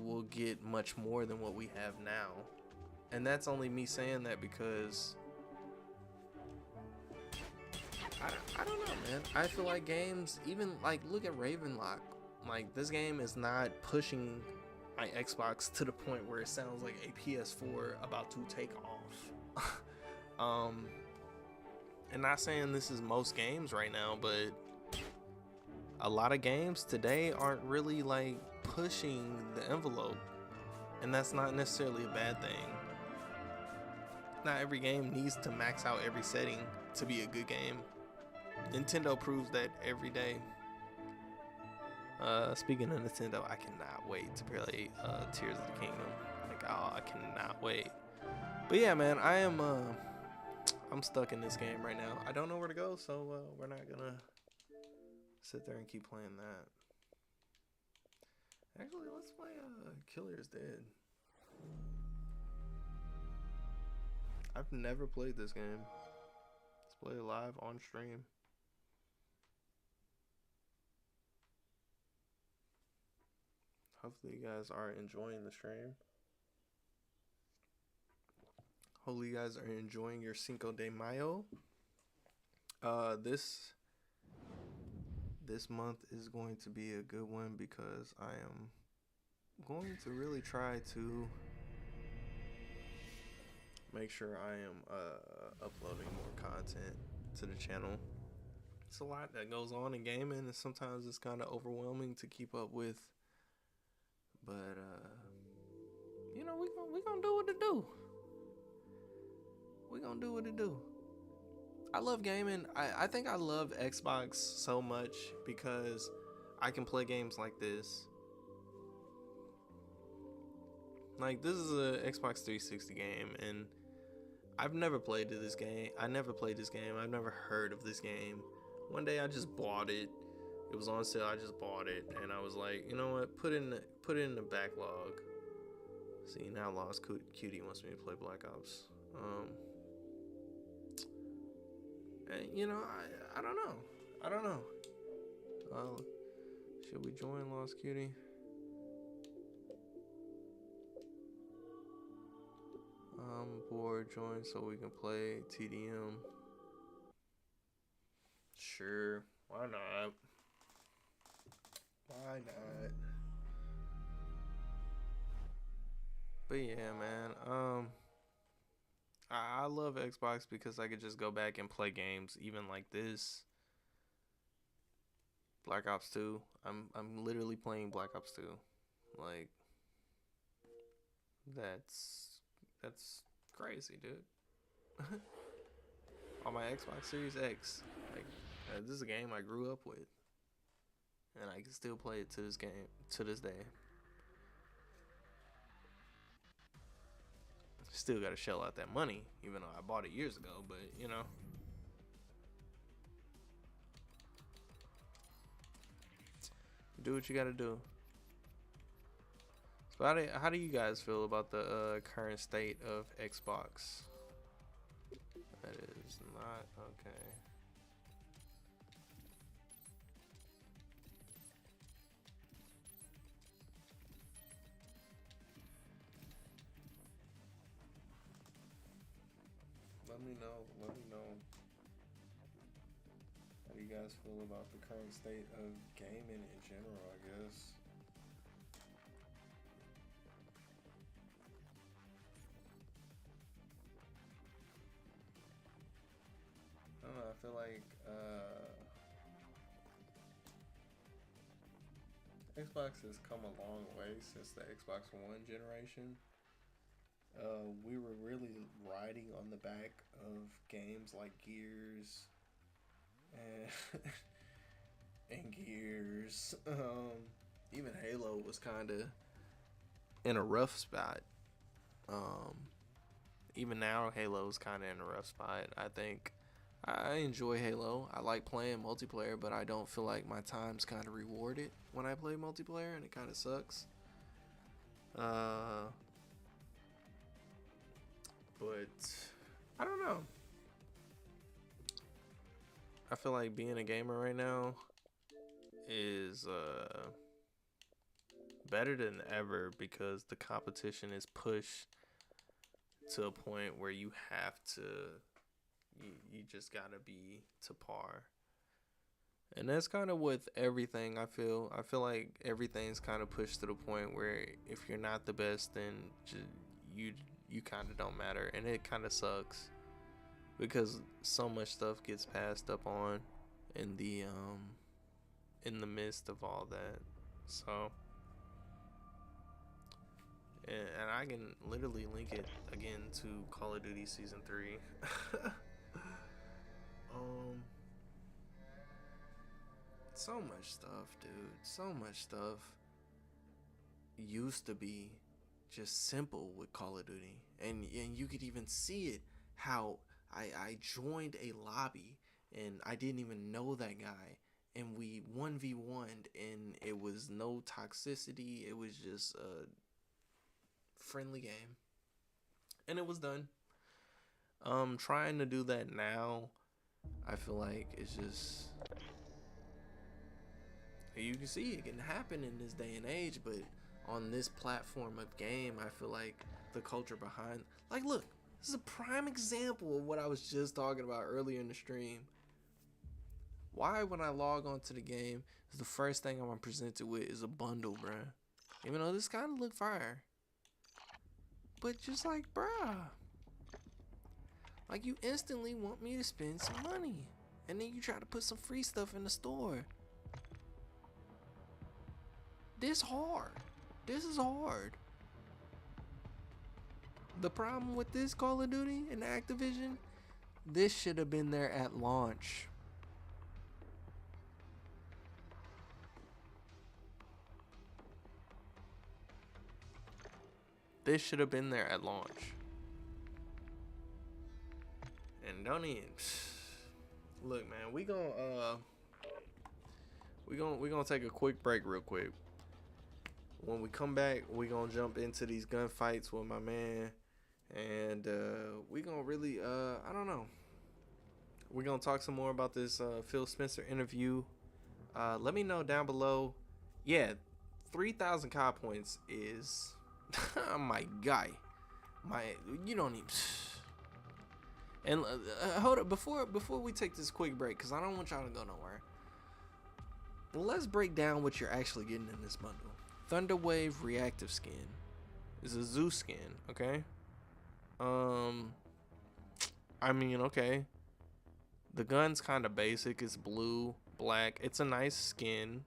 we'll get much more than what we have now. And that's only me saying that because I don't know, man. I feel like games, even like look at Ravenlock. Like this game is not pushing my Xbox to the point where it sounds like a PS4 about to take off. And not saying this is most games right now, but a lot of games today aren't really like pushing the envelope, and that's not necessarily a bad thing. Not every game needs to max out every setting to be a good game. Nintendo proves that every day. Speaking of Nintendo, I cannot wait to play Tears of the Kingdom. Like, oh, I cannot wait. But yeah, man, I'm stuck in this game right now. I don't know where to go, so we're not gonna sit there and keep playing that. Actually, let's play Killer is Dead. I've never played this game. Let's play it live on stream. Hopefully you guys are enjoying the stream. Hopefully you guys are enjoying your Cinco de Mayo. This month is going to be a good one because I am going to really try to make sure I am uploading more content to the channel. It's a lot that goes on in gaming, and sometimes it's kind of overwhelming to keep up with. But you know, we gonna do what it do. We gonna do what it do. I love gaming. I think I love Xbox so much because I can play games like this. Like, this is a Xbox 360 game, and I've never played this game. I never played this game. I've never heard of this game. One day I just bought it. It was on sale. I just bought it, and I was like, you know what? Put it in the backlog. See, now Lost Cutie wants me to play Black Ops. And you know, I don't know. I don't know. Should we join Lost Cutie? Board join so we can play TDM. Sure, why not? Why not? But yeah, man. I love Xbox because I could just go back and play games, even like this. Black Ops 2. I'm literally playing Black Ops 2. Like, that's crazy, dude. On my Xbox Series X. Like, this is a game I grew up with, and I can still play it to this day. Still got to shell out that money, even though I bought it years ago. But you know, do what you got to do. So how do you guys feel about the current state of Xbox? That is not okay. Let me know. How do you guys feel about the current state of gaming in general, I guess? I don't know, I feel like Xbox has come a long way since the Xbox One generation. We were really riding on the back of games like Gears and and Gears. Even Halo was kind of in a rough spot. Even now, Halo's kind of in a rough spot. I think I enjoy Halo. I like playing multiplayer, but I don't feel like my time's kind of rewarded when I play multiplayer, and it kind of sucks. But I don't know. I feel like being a gamer right now is better than ever because the competition is pushed to a point where you have to, you just gotta be to par. And that's kind of with everything. I feel like everything's kind of pushed to the point where if you're not the best, then you kind of don't matter, and it kind of sucks because so much stuff gets passed up on in the midst of all that. So, and I can literally link it again to Call of Duty Season 3. so much stuff, dude. So much stuff used to be just simple with Call of Duty, and you could even see it how I joined a lobby and I didn't even know that guy, and we 1v1'd, and it was no toxicity. It was just a friendly game, and it was done. Trying to do that now, I feel like it's just, you can see it can happen in this day and age, but on this platform of game, I feel like the culture behind, like, look, this is a prime example of what I was just talking about earlier in the stream. Why, when I log on to the game, is the first thing I'm presented with is a bundle, bruh. Even though this kind of look fire, but just like, bruh, like, you instantly want me to spend some money, and then you try to put some free stuff in the store. This hard. This is hard. The problem with this Call of Duty and Activision, this should have been there at launch. This should have been there at launch. And don't even look, man. We gonna take a quick break real quick. When we come back, we gonna jump into these gunfights with my man, and we gonna really I don't know. We're gonna talk some more about this Phil Spencer interview. Let me know down below. Yeah, 3,000 COD points is my guy. You don't even. And hold up, before we take this quick break, because I don't want y'all to go nowhere. Let's break down what you're actually getting in this bundle. Thunderwave reactive skin is a Zeus skin, okay? I mean, okay. The gun's kind of basic. It's blue, black. It's a nice skin.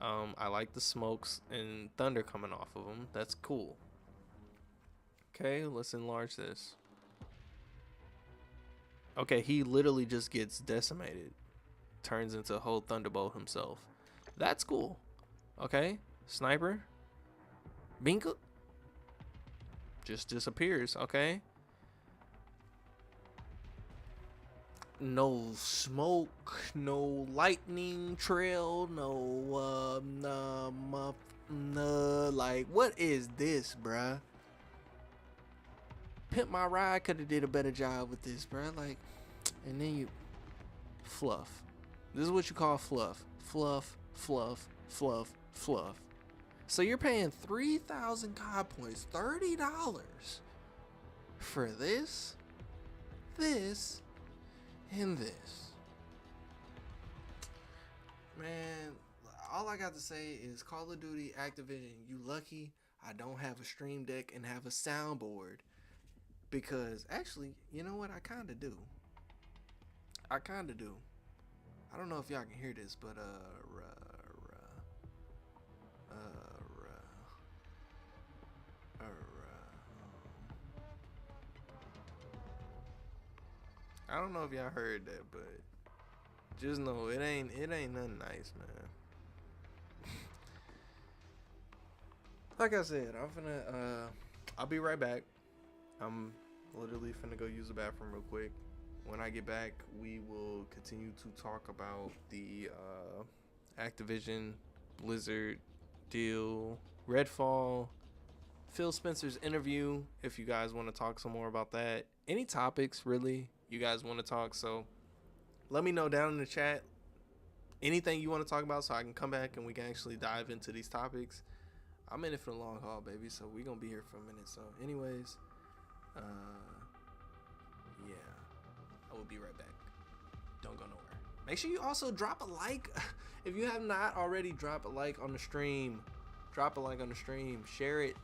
I like the smokes and thunder coming off of them. That's cool. Okay, let's enlarge this. Okay, he literally just gets decimated. Turns into a whole thunderbolt himself. That's cool. Okay, sniper. Binka. Just disappears, okay? No smoke, no lightning trail, no, like, what is this, bruh? Pimp My Ride could have did a better job with this, bruh. Like, and then you, fluff. This is what you call fluff. Fluff, fluff, fluff, fluff. So you're paying 3,000 COD points, $30 for this, and this. Man, all I got to say is Call of Duty Activision, you lucky I don't have a stream deck and have a soundboard. Because actually, you know what? I kind of do. I don't know if y'all can hear this, but I don't know if y'all heard that, but just know it ain't nothing nice, man. Like I said, I'll be right back. I'm literally finna go use the bathroom real quick. When I get back, we will continue to talk about the Activision Blizzard deal, Redfall, Phil Spencer's interview, if you guys want to talk some more about that. Any topics, really, you guys want to talk. So let me know down in the chat anything you want to talk about so I can come back and we can actually dive into these topics. I'm in it for the long haul, baby, so we're going to be here for a minute. So anyways, yeah, I will be right back. Don't go nowhere. Make sure you also drop a like. If you have not already, drop a like on the stream. Drop a like on the stream. Share it.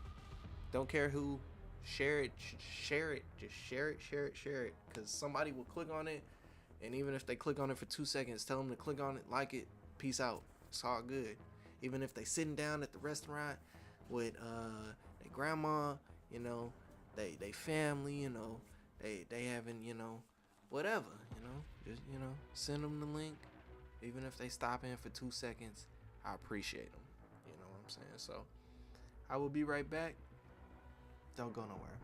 Don't care who. Share it. Share it. Just share it. Because somebody will click on it. And even if they click on it for 2 seconds, tell them to click on it, like it. Peace out. It's all good. Even if they sitting down at the restaurant with their grandma, you know, they family, you know, they having, you know, whatever, you know, just, you know, send them the link. Even if they stop in for 2 seconds, I appreciate them. You know what I'm saying? So I will be right back. Don't go nowhere.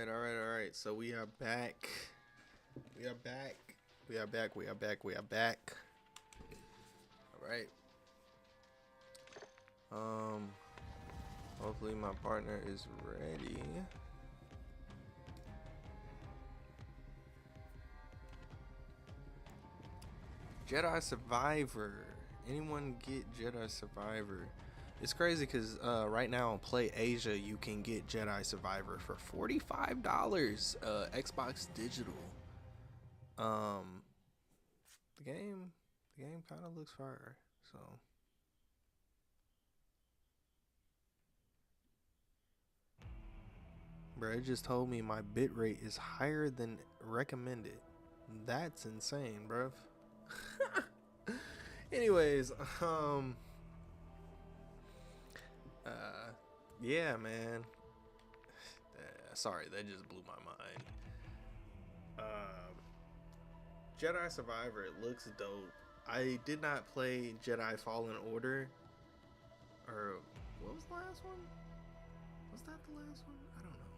All right. So we are back. We are back. All right. Hopefully my partner is ready. Jedi Survivor. Anyone get Jedi Survivor? It's crazy because right now on Play Asia you can get Jedi Survivor for $45. Xbox Digital. The game kind of looks fire. So bro, it just told me my bitrate is higher than recommended. That's insane, bruv. Anyways, yeah, man. Sorry, that just blew my mind. Jedi Survivor, it looks dope. I did not play Jedi Fallen Order. Or, what was the last one? Was that the last one? I don't know.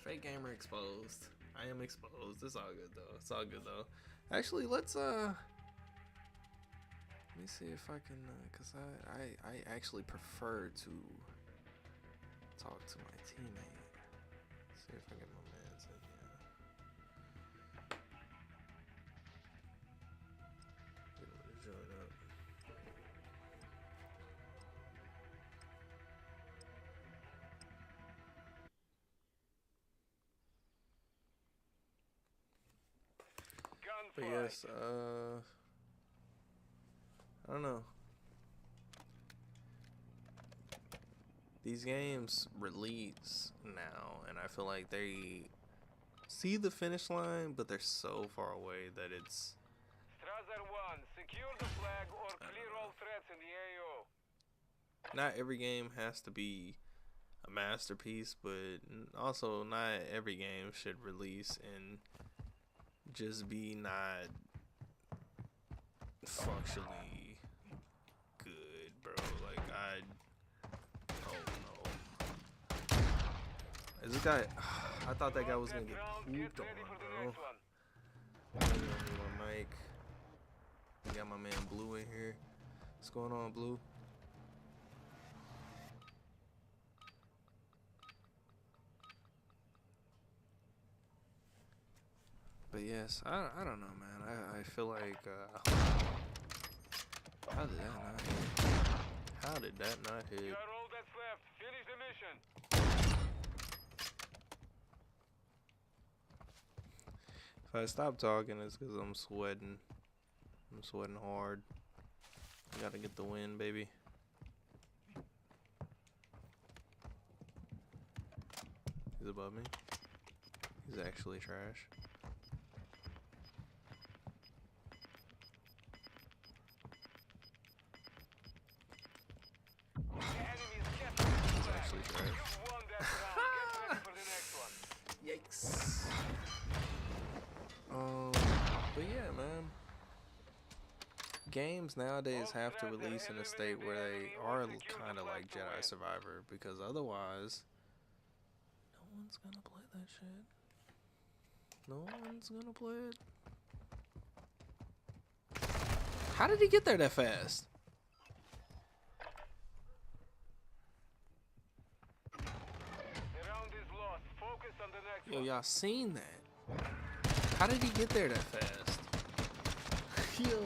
Fake gamer exposed. I am exposed. It's all good though. Actually, let's let me see if I can, cause I actually prefer to talk to my teammate. See if I get my man's in here. Get him to join up. But yes, I don't know. These games release now, and I feel like they see the finish line, but they're so far away that it's. Strasser 1, secure the flag or clear all threats in the AO. Not every game has to be a masterpiece, but also not every game should release and just be not functionally good, bro. Like, I don't know. Is this guy? I thought that guy was gonna get pooped on, bro. My mic. We got my man Blue in here. What's going on, Blue? But yes, I don't know, man. I feel like how did that not hit? How did that not hit? You are all that's left. Finish the mission. If I stop talking, it's because I'm sweating. I'm sweating hard. I gotta get the win, baby. He's above me. He's actually trash. He's actually trash. You won that round. Get ready for the next one. Yikes. But yeah, man. Games nowadays have to release in a state where they are kind of like Jedi Survivor, because otherwise, no one's gonna play that shit. No one's gonna play it. How did he get there that fast? The round is lost. Focus on the next Yo, one. y'all seen that? How did he get there that fast? Yo,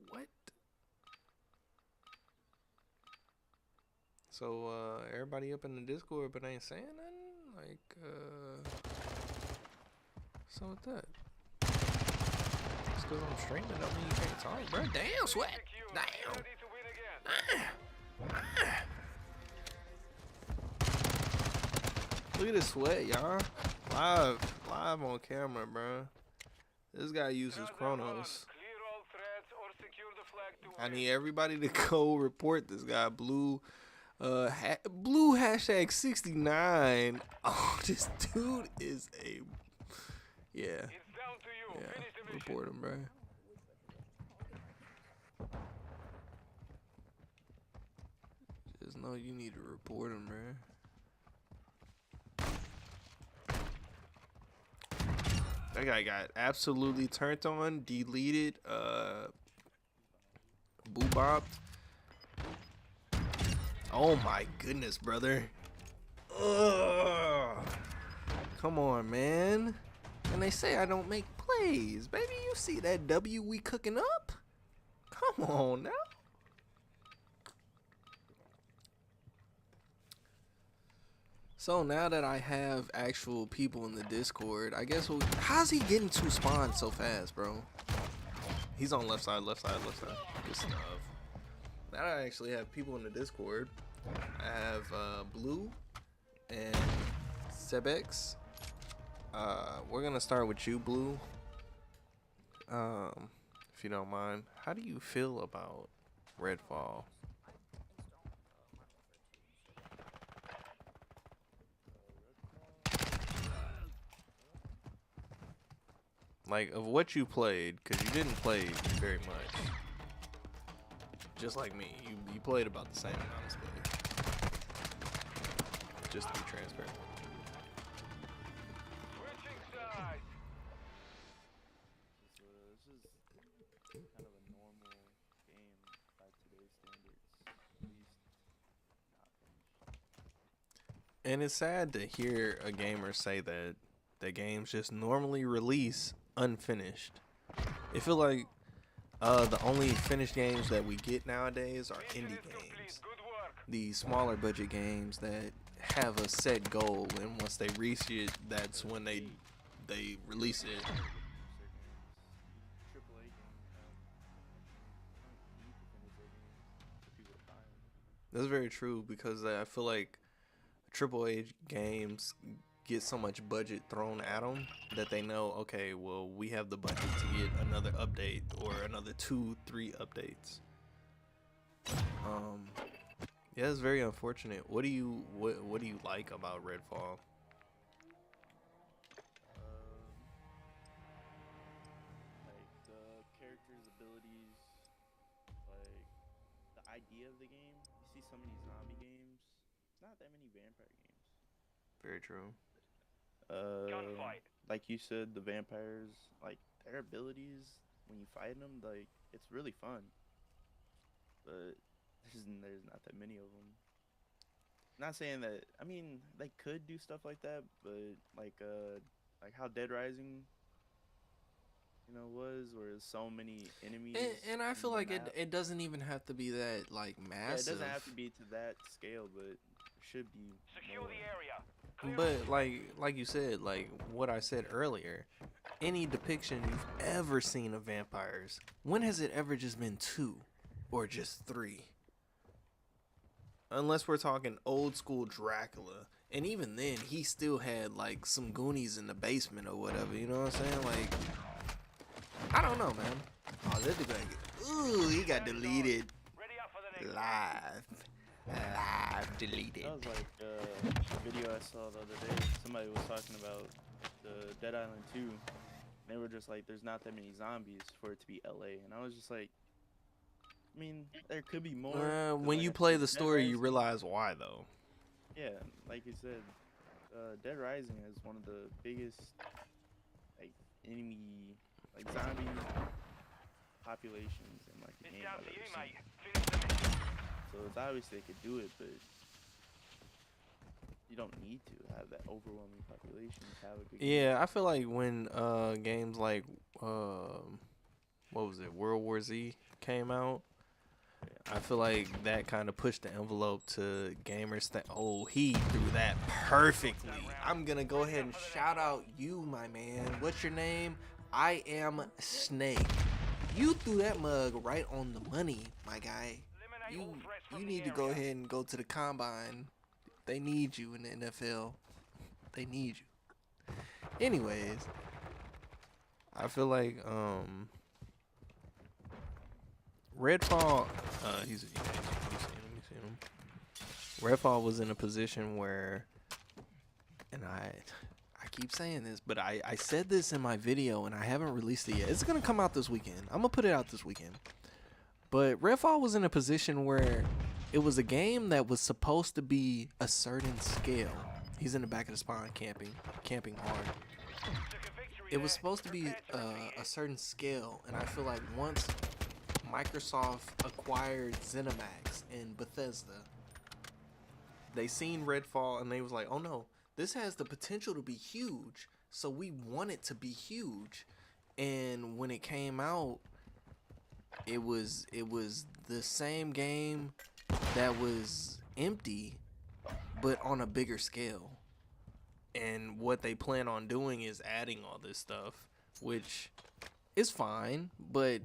what? So, everybody up in the Discord but ain't saying nothing? Like, so with that? Just because I'm streaming don't mean you can't talk, bro. Damn, sweat. Secure. Damn. Ready to win again. Look at this sweat, y'all. Live on camera, bro. This guy uses Strasser 1, Chronos. clear all threats or secure the flag to I win. need everybody to go report this guy. Blue hashtag 69. Oh, this dude is a yeah. It's down to you. Yeah, Finish the mission. report him, bro. Just know you need to report him, bro. That guy got absolutely turned on, deleted, boo-bopped. Oh my goodness, brother. Ugh. Come on, man. And they say I don't make plays. Baby, you see that W we cooking up? Come on now. So now that I have actual people in the Discord, I guess how's he getting 2 spawns so fast, bro? He's on left side, left side, left side. Good stuff. Now that I actually have people in the Discord, I have Blue and Sebex. We're gonna start with you, Blue. If you don't mind, how do you feel about Redfall? Like, of what you played, because you didn't play very much. Just like me, you played about the same amount as me. Just to be transparent. Switching sides. This is kind of a normal game by today's standards. At least not finished. And it's sad to hear a gamer say that the games just normally release unfinished. It feel like the only finished games that we get nowadays are indie games. Good work. These smaller budget games that have a set goal, and once they reach it, that's when they release it. AAA games don't need to finish their games for people to buy them. That's very true, because I feel like AAA games get so much budget thrown at them that they know, okay, well, we have the budget to get another update or another 2-3 updates. Yeah, it's very unfortunate. What do you like about Redfall? Like the characters' abilities, like the idea of the game. You see so many zombie games. Not that many vampire games. Very true. Gunfight. Like you said, the vampires, like their abilities when you fight them, like it's really fun. But there's not that many of them. Not saying that. I mean, they could do stuff like that, but like how Dead Rising, was where there's so many enemies. And I feel in the like map. it doesn't even have to be that like Yeah, it massive. doesn't have to be to that scale, but it should be. Secure more. the area. Clear But like you said, like what I said earlier, any depiction you've ever seen of vampires, when has it ever just been 2 or just 3? Unless we're talking old school Dracula, and even then he still had like some Goonies in the basement or whatever. You know what I'm saying? Like, I don't know, man. Oh, that dude, like, ooh, he got deleted Ready up for the next. live deleted. That was like a video I saw the other day. Somebody was talking about the Dead Island 2. And they were just like, there's not that many zombies for it to be LA. And I was just like, I mean, there could be more. 'cause, When like, you I play said, the Dead story, you Rising- realize why, though. Yeah, like you said, Dead Rising is one of the biggest, like, enemy, like, zombie populations in, like, the It's game down I've to you, ever mate. seen. Finish the mission. So it's obvious they could do it, but you don't need to have that overwhelming population to have a good game. Yeah, I feel like when games like what was it, World War Z came out, I feel like that kind of pushed the envelope to gamers that, oh, he threw that perfectly. I'm gonna go ahead and shout out you, my man. What's your name? I am Snake. You threw that mug right on the money, my guy. You need to go ahead and go to the combine. They need you in the NFL. They need you. Anyways, I feel like Redfall. He's you seen him. Redfall was in a position where, and I keep saying this, but I said this in my video and I haven't released it yet. It's gonna come out this weekend. I'm gonna put it out this weekend. But Redfall was in a position where it was a game that was supposed to be a certain scale. He's in the back of the spawn camping hard. it was supposed to be a certain scale, and I feel like once Microsoft acquired ZeniMax and Bethesda, they seen Redfall and they was like, oh no, this has the potential to be huge, so we want it to be huge. And when it came out, it was the same game that was empty, but on a bigger scale. And what they plan on doing is adding all this stuff, which is fine, but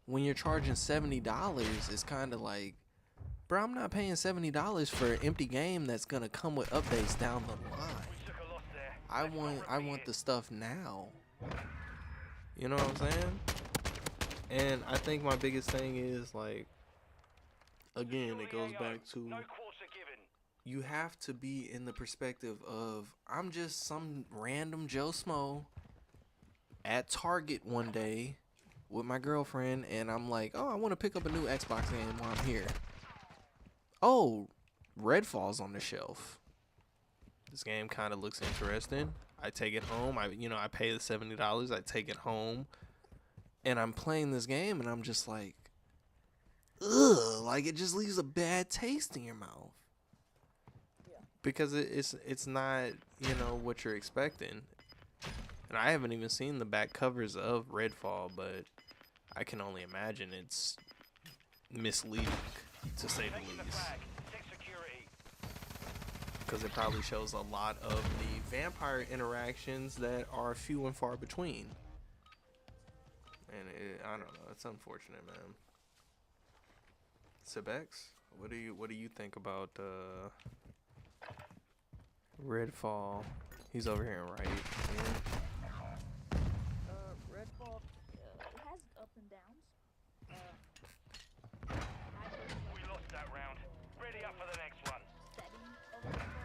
when you're charging $70, it's kind of like, bro, I'm not paying $70 for an empty game that's gonna come with updates down the line. I want the stuff now. You know what I'm saying? And I think my biggest thing is, like, again, it goes back to, you have to be in the perspective of, I'm just some random Joe Smo at Target one day with my girlfriend, and I'm like, oh, I want to pick up a new Xbox game while I'm here. Oh, Redfall's on the shelf. This game kind of looks interesting. I take it home. I pay the $70. I take it home, and I'm playing this game, and I'm just like, ugh, like it just leaves a bad taste in your mouth. Because it's not, what you're expecting. And I haven't even seen the back covers of Redfall, but I can only imagine it's misleading, to say the least. Because it probably shows a lot of the vampire interactions that are few and far between. And I don't know, it's unfortunate, man. Sibex, what do you think about Redfall? He's over here, right? Yeah. Redfall, it has its ups and downs. We lost that round. Ready up for the next one. Setting of Redfall,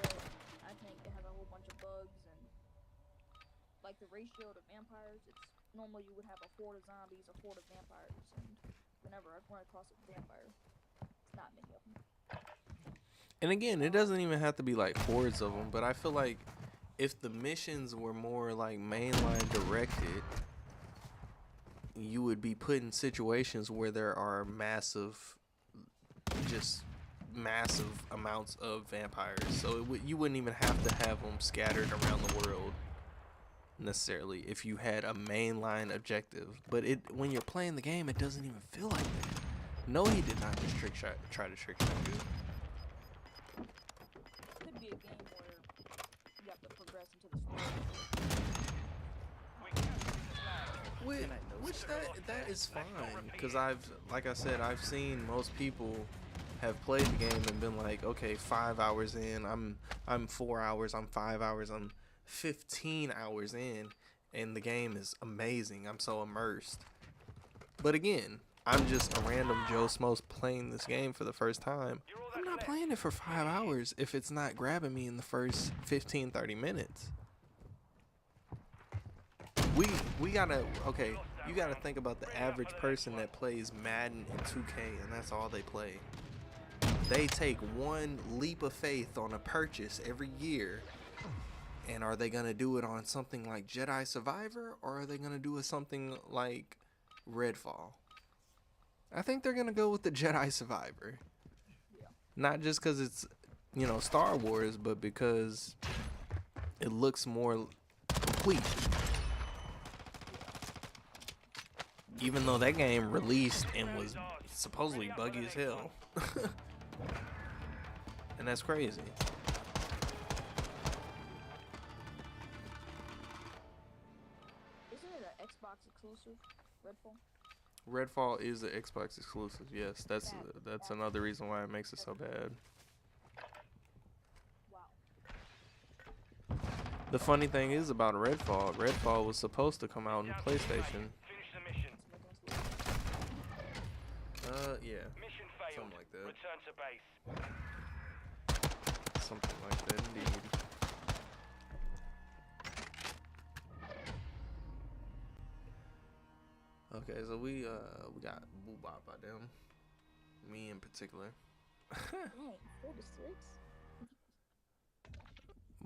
but I think it has a whole bunch of bugs, and like the ratio to vampires, it's normally you would have a horde of zombies, a horde of vampires, and whenever I run across a vampire, it's not many of them. And again, it doesn't even have to be like hordes of them, but I feel like if the missions were more like mainline directed, you would be put in situations where there are massive amounts of vampires. So you wouldn't even have to have them scattered around the world necessarily if you had a mainline objective. But when you're playing the game, it doesn't even feel like that. No, he did not just try to trick shot you. Could be a game where you have to progress into the story. Which that is fine, because like I said, I've seen most people have played the game and been like, okay, 5 hours in, I'm 4 hours, I'm 5 hours, I'm 15 hours in, and the game is amazing. I'm so immersed. But again, I'm just a random Joe Smos playing this game for the first time. I'm not playing it for 5 hours if it's not grabbing me in the first 15-30 minutes. We gotta, okay, you gotta think about the average person that plays Madden and 2K, and that's all they play. They take one leap of faith on a purchase every year, and are they gonna do it on something like Jedi Survivor, or are they gonna do it something like Redfall? I think they're gonna go with the Jedi Survivor. Not just because it's, Star Wars, but because it looks more complete. Even though that game released and was supposedly buggy as hell. And that's crazy. Isn't it an Xbox exclusive, Redfall? Redfall is an Xbox exclusive. Yes, that's another reason why it makes it so bad. Wow. The funny thing is about Redfall was supposed to come out on PlayStation. Finish the mission. Yeah, Mission failed. something like that. Return to base. Something like that, indeed. Okay, so we got Boobop by them. Me in particular. Dang, 4 to 6?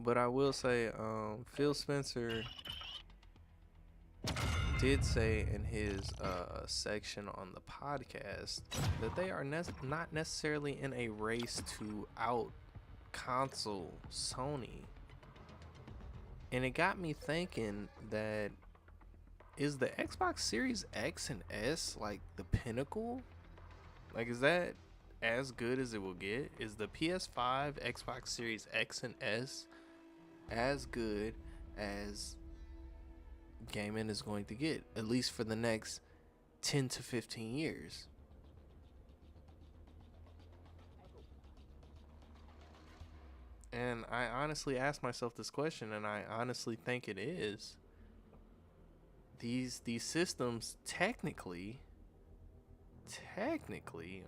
But I will say, Phil Spencer did say in his section on the podcast that they are not necessarily in a race to out console Sony. And it got me thinking that is the Xbox Series X and S like the pinnacle? Like, is that as good as it will get? Is the PS5, Xbox Series X and S as good as gaming is going to get, at least for the next 10 to 15 years? And I honestly asked myself this question, and I honestly think it is. These systems technically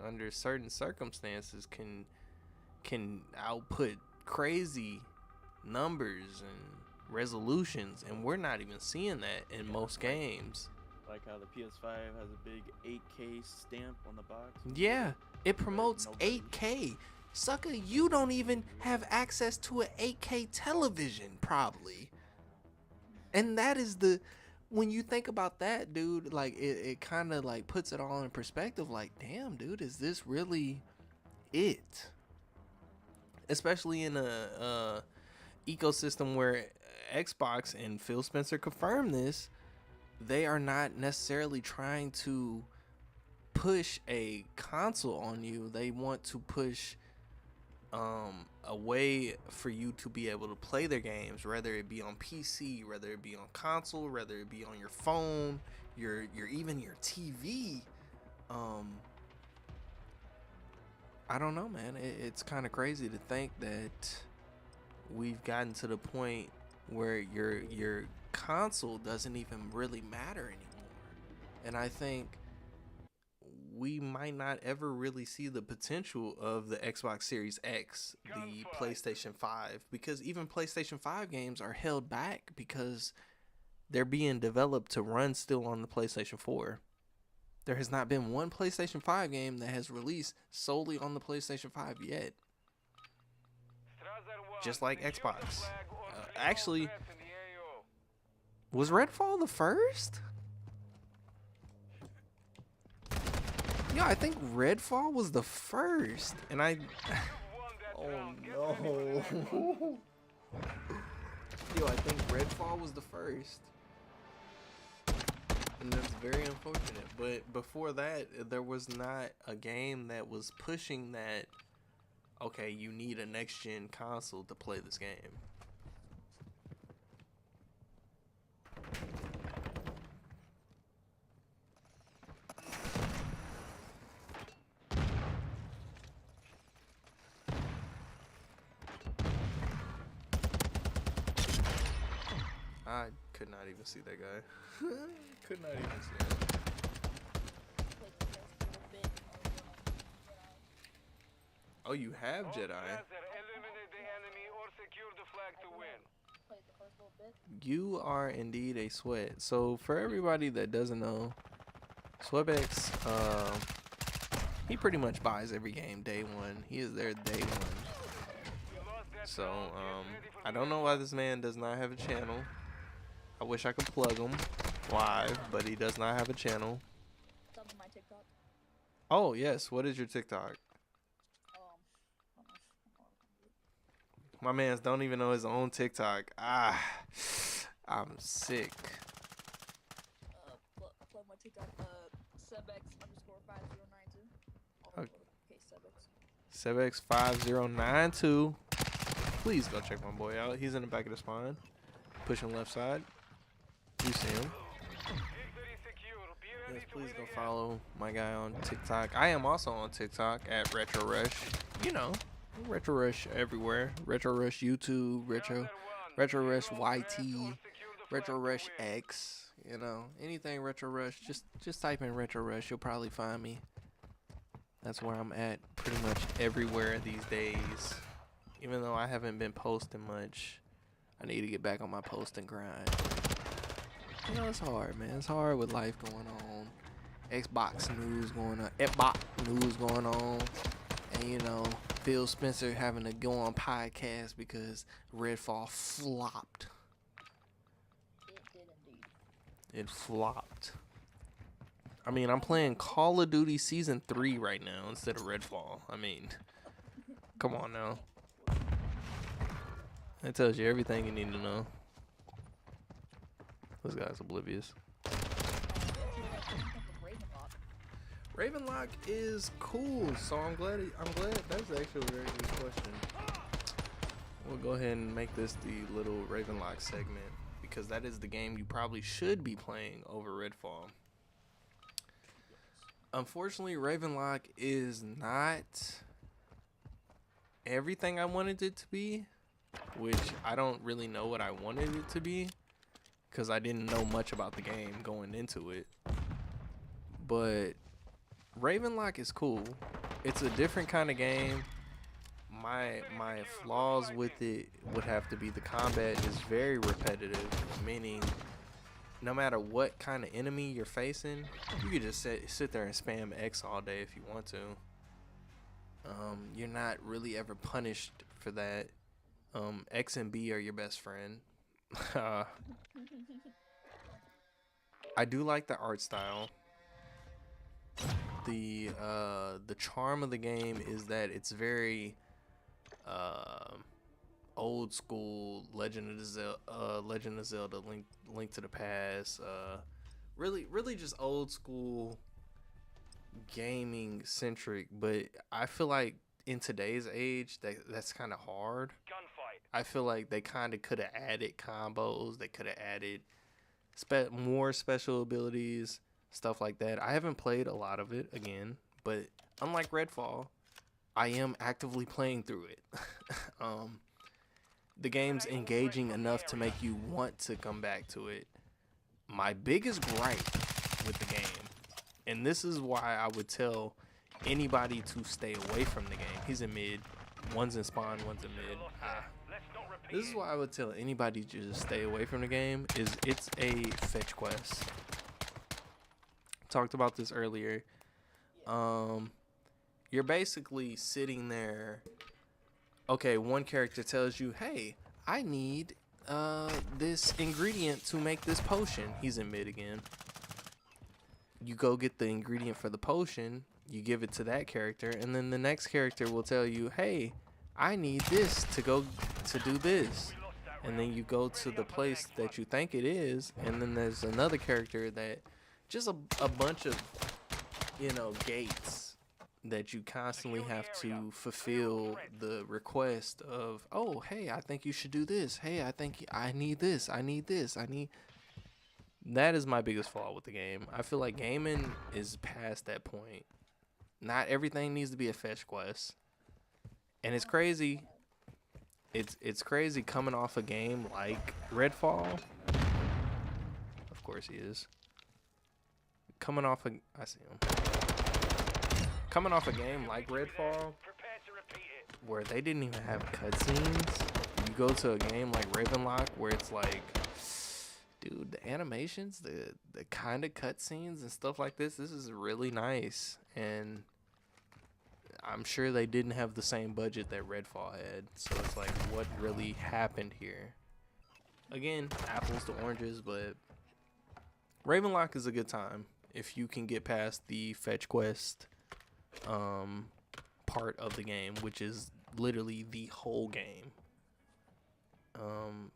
under certain circumstances can output crazy numbers and resolutions, and we're not even seeing that in most games. Like how the PS5 has a big 8K stamp on the box. Yeah, it promotes 8K. Sucker, you don't even have access to an 8K television, probably. And that is when you think about that, dude, like it kind of like puts it all in perspective. Like, damn, dude, is this really it? Especially in a ecosystem where Xbox, and Phil Spencer confirmed this, they are not necessarily trying to push a console on you. They want to push a way for you to be able to play their games, whether it be on PC, whether it be on console, whether it be on your phone, your even your TV. I don't know, man. It's kind of crazy to think that we've gotten to the point where your console doesn't even really matter anymore. And I think we might not ever really see the potential of the Xbox Series X, the PlayStation 5, because even PlayStation 5 games are held back because they're being developed to run still on the PlayStation 4. There has not been one PlayStation 5 game that has released solely on the PlayStation 5 yet. Just like Xbox. Actually, was Redfall the first? Yeah, I think Redfall was the first. And I... Oh no. Yo, I think Redfall was the first. And that's very unfortunate. But before that, there was not a game that was pushing that, okay, you need a next-gen console to play this game. I could not even see that guy. Could not even see him. Oh, you have Jedi. You are indeed a sweat. So for everybody that doesn't know, Sweatbex, he pretty much buys every game day one. He is there day one. So I don't know why this man does not have a channel. I wish I could plug him live, but he does not have a channel. Sub to my TikTok. Oh yes, what is your TikTok? My mans don't even know his own TikTok. Ah, I'm sick. Plug my TikTok. Sebx_5092. Okay. Okay, Sebx. Sebx5092. Please go check my boy out. He's in the back of the spine, pushing left side. You see him. Yes, please go follow my guy on TikTok. I am also on TikTok at Retro Rush. You know, Retro Rush everywhere. Retro Rush YouTube, Retro Rush YT, Retro Rush X. You know, anything Retro Rush. Just type in Retro Rush. You'll probably find me. That's where I'm at pretty much everywhere these days. Even though I haven't been posting much, I need to get back on my posting grind. You know, it's hard, man. It's hard with life going on. Xbox news going on. Xbox news going on. And, you know, Phil Spencer having to go on podcast because Redfall flopped. It did indeed. It flopped. I mean, I'm playing Call of Duty Season 3 right now instead of Redfall. I mean, come on now. That tells you everything you need to know. This guy's oblivious. Ravenlock is cool, so I'm glad that's actually a very good question. We'll go ahead and make this the little Ravenlock segment because that is the game you probably should be playing over Redfall. Unfortunately, Ravenlock is not everything I wanted it to be, which I don't really know what I wanted it to be because I didn't know much about the game going into it. But Ravenlock is cool. It's a different kind of game. My flaws with it would have to be the combat is very repetitive, meaning no matter what kind of enemy you're facing, you could just sit there and spam X all day if you want to. You're not really ever punished for that. X and B are your best friend. I do like the art style. The charm of the game is that it's very old school Legend of Zelda, Link to the Past, really just old school gaming centric. But I feel like in today's age that's kind of hard. Gunfight. I feel like they kind of could have added combos. They could have added more special abilities, stuff like that. I haven't played a lot of it again, but unlike Redfall, I am actively playing through it. The game's engaging enough to make you want to come back to it. My biggest gripe with the game, and this is why I would tell anybody to stay away from the game. He's in mid. One's in spawn, one's in mid. This is why I would tell anybody to just stay away from the game. Is it's a fetch quest. Talked about this earlier. You're basically sitting there. Okay, one character tells you, hey, I need this ingredient to make this potion. He's in mid again. You go get the ingredient for the potion, you give it to that character, and then the next character will tell you, hey, I need this to go to do this. And then you go to the place that you think it is, and then there's another character that just a bunch of, gates that you constantly have to fulfill the request of, oh, hey, I think you should do this. Hey, I think I need this. I need this. That is my biggest flaw with the game. I feel like gaming is past that point. Not everything needs to be a fetch quest. And it's crazy. It's crazy coming off a game like Redfall. Of course he is. I see him. Coming off a game like Redfall, where they didn't even have cutscenes, you go to a game like Ravenlock, where it's like, dude, the animations, the kind of cutscenes and stuff like this is really nice. And I'm sure they didn't have the same budget that Redfall had. So it's like, what really happened here? Again, apples to oranges, but Ravenlock is a good time if you can get past the fetch quest part of the game, which is literally the whole game.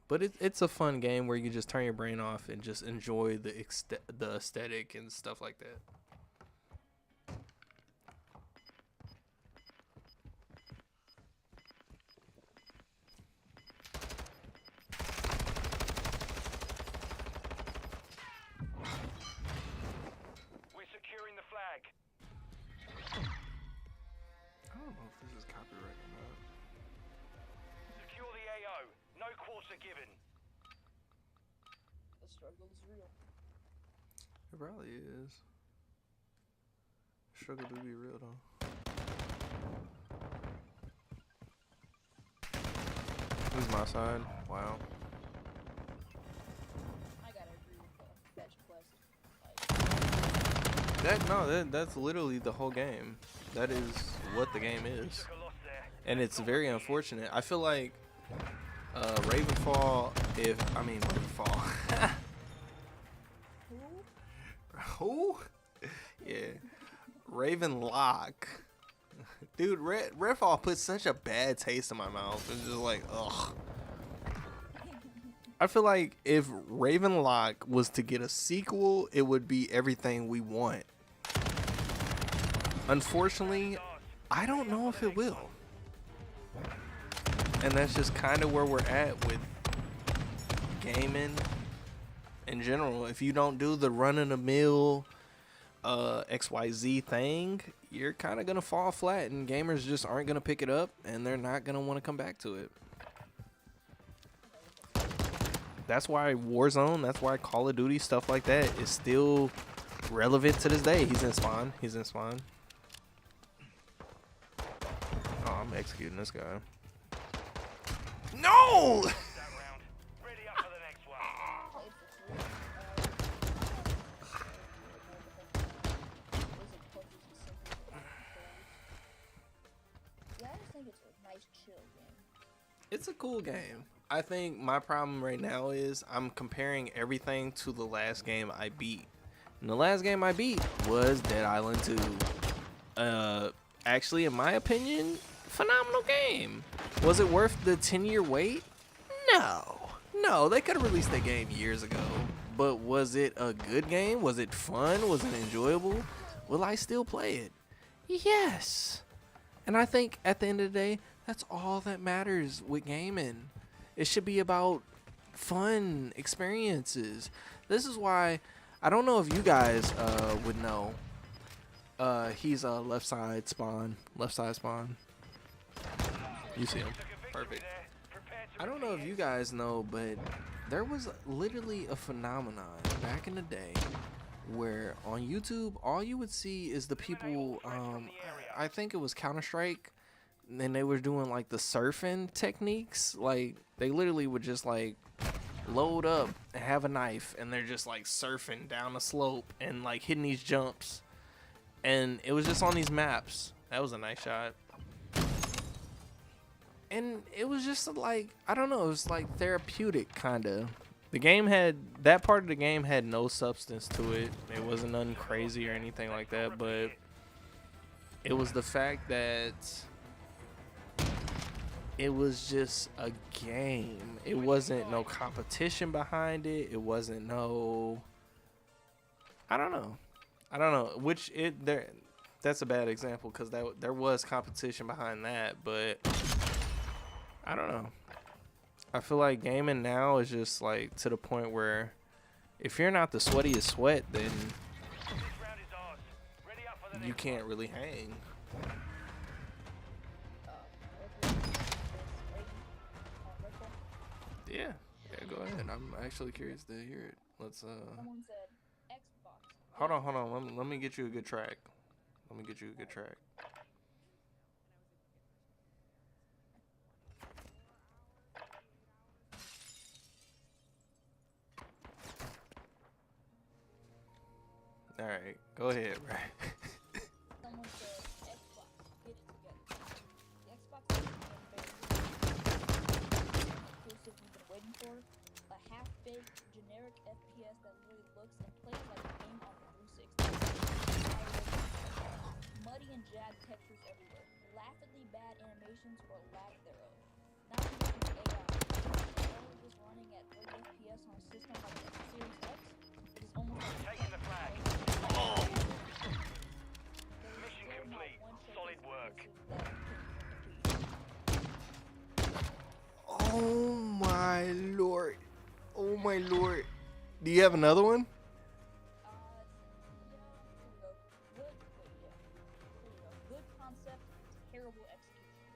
But it's a fun game where you just turn your brain off and just enjoy the aesthetic and stuff like that. We're securing the flag. I don't know if this is copyright or not. Secure the AO. No quarter given. The struggle is real. It probably is. Struggle do be real though. This is my side. Wow. I gotta agree with the fetch quest. Like, That's literally the whole game. That is what the game is. Took a loss there. and it's very unfortunate. I feel like Ravenfall, Ravenfall. Who? Yeah, Ravenlock. Dude, Redfall put such a bad taste in my mouth. It's just like, ugh. I feel like if Ravenlock was to get a sequel, it would be everything we want. Unfortunately, I don't know if it will. And that's just kind of where we're at with gaming in general. If you don't do the run-of-the-mill XYZ thing, you're kind of going to fall flat, and gamers just aren't going to pick it up, and they're not going to want to come back to it. That's why Warzone, that's why Call of Duty, stuff like that is still relevant to this day. He's in spawn. He's in spawn. Oh, I'm executing this guy. No! Ready up for the next one. Yeah, I just think it's a nice chill game. It's a cool game. I think my problem right now is I'm comparing everything to the last game I beat. And the last game I beat was Dead Island 2. Actually, in my opinion, phenomenal game. Was it worth the 10-year wait? No, they could have released that game years ago. But was it a good game? Was it fun? Was it enjoyable? Will I still play it? Yes. And I think at the end of the day, that's all that matters with gaming. It should be about fun experiences. This is why, I don't know if you guys would know. He's a left side spawn. You see him. Perfect. I don't know if you guys know, but there was literally a phenomenon back in the day where on YouTube, all you would see is the people, I think it was Counter-Strike, and they were doing like the surfing techniques. Like they literally would just like load up and have a knife, and they're just like surfing down a slope and like hitting these jumps. And it was just on these maps. That was a nice shot. And it was just like, I don't know, it was like therapeutic kind of. The game had, that part of the game had no substance to it. It wasn't nothing crazy or anything like that, but it was the fact that it was just a game. It wasn't no competition behind it. It wasn't no, I don't know. Which that's a bad example because there was competition behind that, but I don't know. I feel like gaming now is just like to the point where if you're not the sweatiest sweat, then you can't really hang. Yeah, go ahead. I'm actually curious to hear it. Let's Someone said Xbox. hold on. Let me get you a good track. All right, go ahead, right? Someone said Xbox. Get it together. The Xbox is exclusive we've been waiting for. A half-baked generic FPS that really looks and plays like a game on the 360. Muddy and jagged textures everywhere. Laughably bad animations or lack thereof. Not to mention AI. All of this running at 30 FPS on a system like the Series X, it is almost like Taking the flag. Mission complete. Solid work. Oh my lord. Do you have another one? Good concept, terrible execution.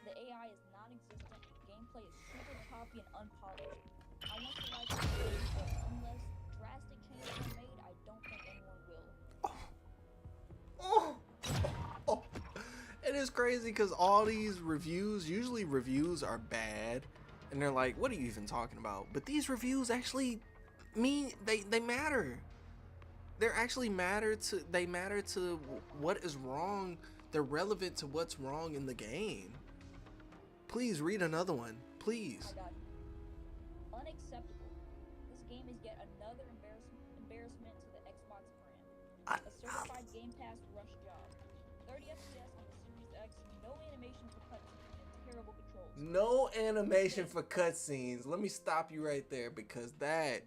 The AI is non-existent. Gameplay is super choppy and unpolished. I want to like the game, but unless drastic changes are made, I don't think anyone will. Oh. It is crazy because all these reviews, usually reviews are bad, and they're like, what are you even talking about? But these reviews actually mean they matter. They matter to what is wrong. They're relevant to what's wrong in the game. please read another one. Please. I got you. Unacceptable. This game is yet another embarrassment to the Xbox brand. A certified Game Pass rush job. 30 FPS on the Series X, no animation for cutscenes, and terrible controls. No animation for cutscenes. Let me stop you right there because that.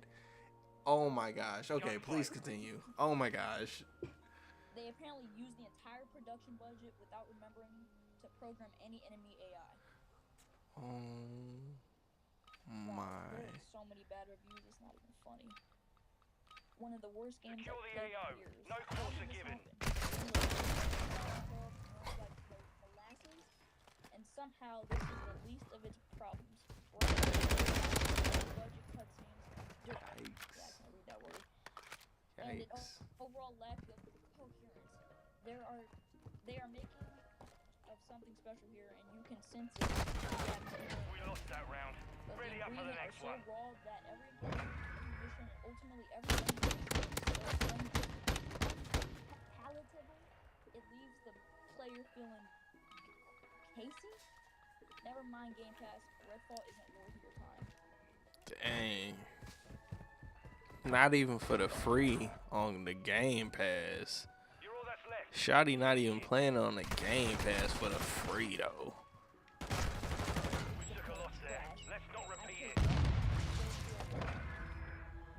Oh my gosh. Okay, please continue. Oh my gosh. They apparently used the entire production budget without remembering to program any enemy AI. Oh Wow, my. there are so many bad reviews, it's not even funny. One of the worst games Secure I've the played AO. in years. No How quarter did this given. happen? Like molasses, and somehow this is the least of its problems. Budget cutscenes. Yeah, I can't read that word. And an Yikes. overall lack of coherence. They are making of something special here, and you can sense it. We lost that round. But Really the up for the ingredients next are so one. raw that every mission and ultimately every palatable. It leaves the player feeling casey. Never mind Game Pass. Redfall isn't worth your time. Dang. Not even for the free on the Game Pass. You're all that's left. Shotty not even playing on the Game Pass for the free though. We took a loss there. Let's not repeat it.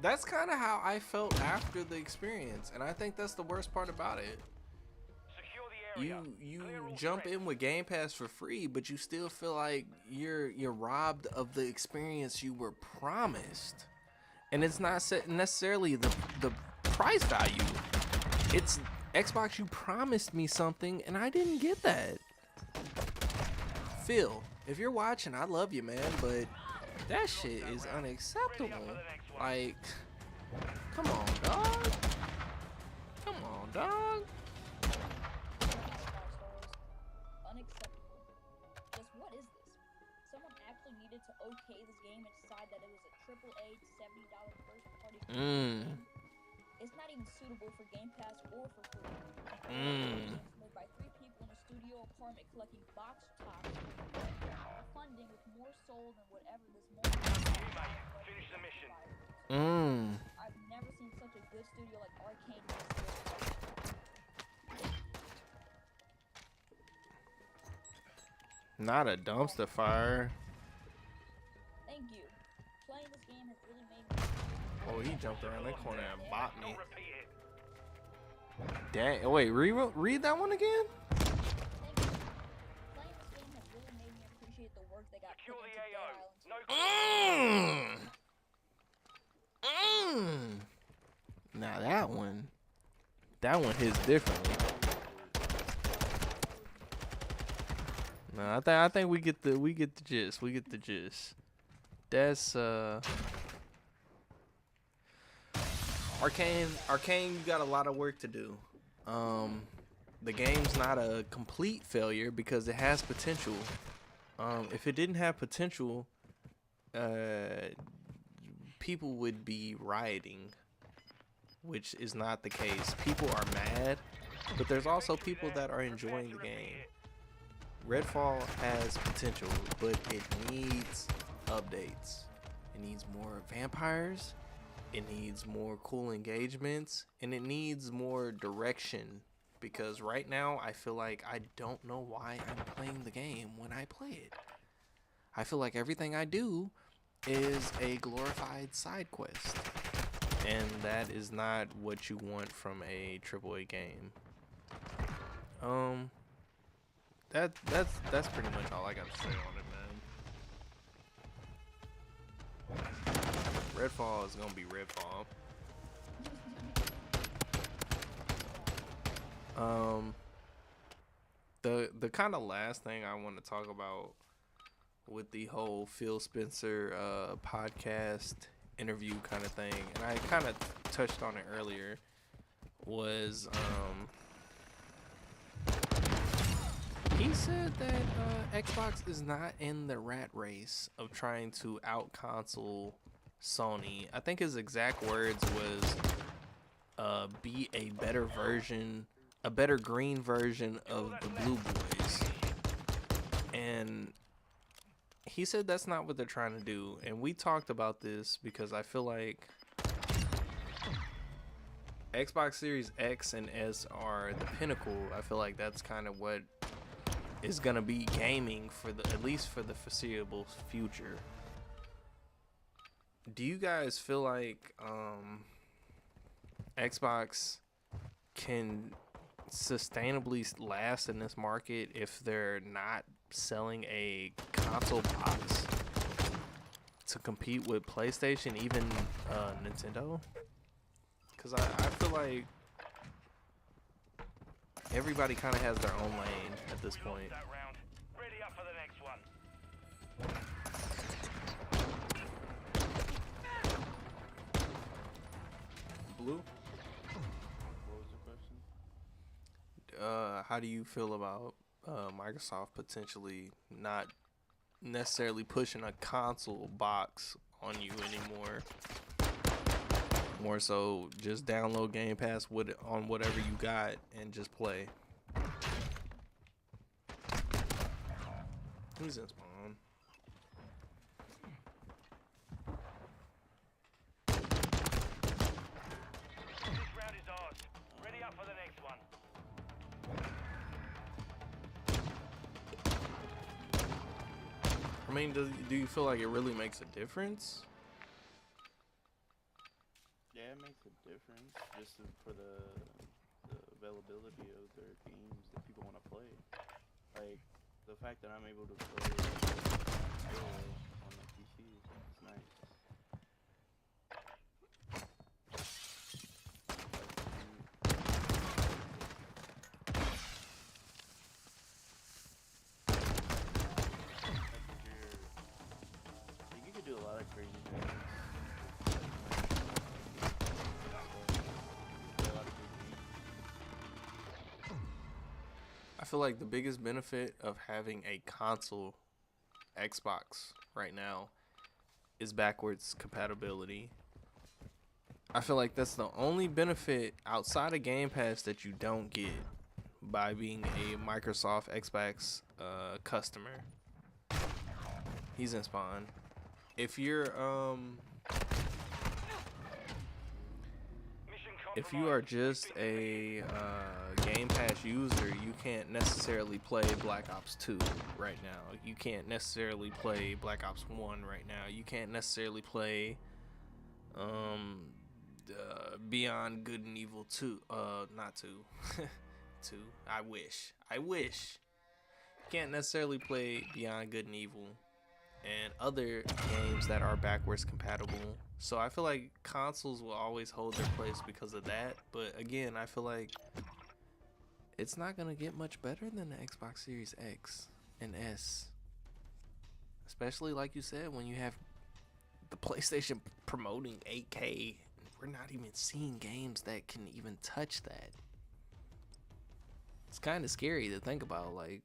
That's kind of how I felt after the experience, and I think that's the worst part about it. Secure the area. You Clear all jump threats. in with Game Pass for free, but you still feel like you're robbed of the experience you were promised. And it's not necessarily the price value. It's Xbox, you promised me something and I didn't get that. Phil, if you're watching, I love you, man, but that shit is unacceptable. Like, come on, dog. Come on, dog. 5 stars. Unacceptable. Just what is this? Someone actually needed to okay this game and decide that it was a AAA $70 first-party game. It's not even suitable for Game Pass or for free. Games made by 3 people in a studio apartment collecting box tops for funding with more soul than whatever this Finish the mission. I've never seen such a good studio like Arcane. Not a dumpster fire. Thank you. Playing this game has really made me. Oh, he jumped around that corner and bopped me. Don't repeat it. Dang. Wait, read that one again? Thank you. Playing this game has really made me appreciate the work they got Secure put the into Dead AO. Island. Now that one hits differently. No, I think we get the gist. We get the gist. That's Arcane, you got a lot of work to do. The game's not a complete failure because it has potential. If it didn't have potential, people would be rioting, which is not the case. People are mad, but there's also people that are enjoying the game. Redfall has potential, but it needs updates. It needs more vampires, it needs more cool engagements, and it needs more direction. Because right now, I feel like I don't know why I'm playing the game when I play it. I feel like everything I do is a glorified side quest. And that is not what you want from a AAA game. That's pretty much all I got to say on it, man. Redfall is gonna be Redfall. The kind of last thing I want to talk about with the whole Phil Spencer podcast interview kind of thing, and I kind of touched on it earlier, was he said that Xbox is not in the rat race of trying to out console Sony. I think his exact words was be a better version, a better green version of the Blue Boys. And he said that's not what they're trying to do, and we talked about this because I feel like Xbox Series X and S are the pinnacle. I feel like that's kind of what is gonna be gaming for the, at least for the foreseeable future. Do you guys feel like Xbox can sustainably last in this market if they're not selling a console box to compete with PlayStation, even Nintendo? Because I feel like everybody kind of has their own lane at this point. That round. Ready up for the next one. Blue? What was the question? How do you feel about Microsoft potentially not necessarily pushing a console box on you anymore? More so, just download Game Pass with it on whatever you got and just play. Who's in spawn? This round is ours. Ready up for the next one. I mean, do you feel like it really makes a difference? Yeah, it makes a difference just for the availability of their games that people want to play. Like the fact that I'm able to play on the PC is nice. You could do a lot of crazy things. I feel like the biggest benefit of having a console Xbox right now is backwards compatibility. I feel like that's the only benefit outside of Game Pass that you don't get by being a Microsoft Xbox customer. He's in spawn. If you're if you are just a Game Pass user, you can't necessarily play Black Ops 2 right now. You can't necessarily play Black Ops 1 right now. You can't necessarily play Beyond Good and Evil 2. Not 2. 2. I wish. You can't necessarily play Beyond Good and Evil and other games that are backwards compatible. So I feel like consoles will always hold their place because of that. But again, I feel like it's not going to get much better than the Xbox Series X and S. Especially like you said, when you have the PlayStation promoting 8K, we're not even seeing games that can even touch that. It's kind of scary to think about. Like,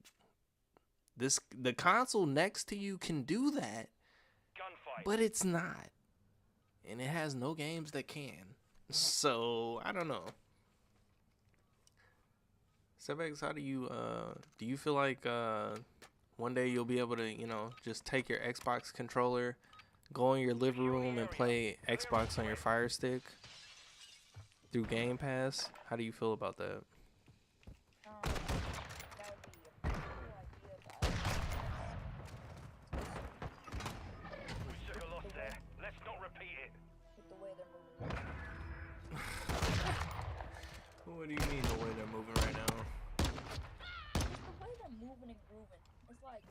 the console next to you can do that, Gunfight. but it's not. And it has no games that can. So, I don't know. Sebex, how do you feel like one day you'll be able to, just take your Xbox controller, go in your living room and play Xbox on your Fire Stick through Game Pass? How do you feel about that? That would be a pretty cool idea, but We took a loss there. Let's not repeat it. with the way they're moving. What do you mean the way they're moving right now? Just the way they're moving and grooving. It's like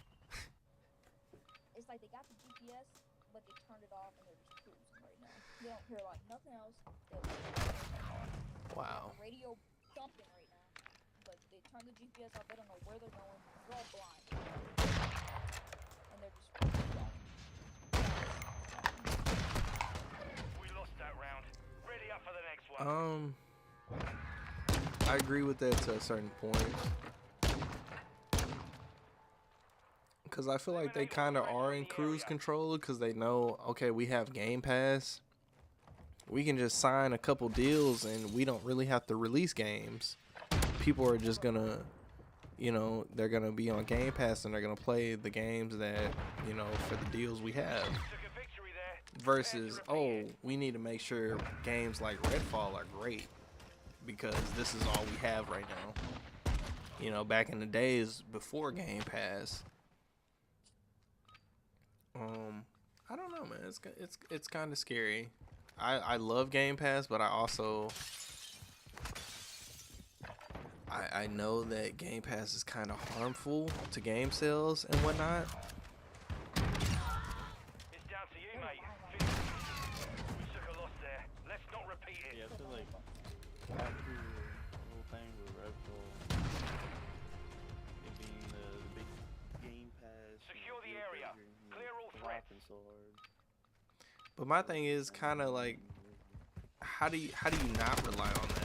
they got the GPS, but they turned it off and they're just cruising right now. They don't hear like nothing else. Wow. The radio thumping right now, but they turn the GPS off. They don't know where they're going. They're all blind, and they're just going. We lost that round. Ready up for the next one. I agree with that to a certain point. Because I feel like they kind of are in cruise control because they know, okay, we have Game Pass. We can just sign a couple deals and we don't really have to release games. People are just going to, you know, they're gonna be on Game Pass and they're gonna play the games that, you know, for the deals we have. Versus, oh, we need to make sure games like Redfall are great because this is all we have right now. You know, back in the days before Game Pass. I don't know, man. It's kind of scary. I love Game Pass, but I also I know that Game Pass is kind of harmful to game sales and whatnot. It's down to you, mate. We took a loss there. Let's not repeat it. Yeah, I feel like after the whole thing with Redfall, it being the big Game Pass, Secure the area. Clear all threats. So hard. But my thing is kind of like, how do you not rely on that?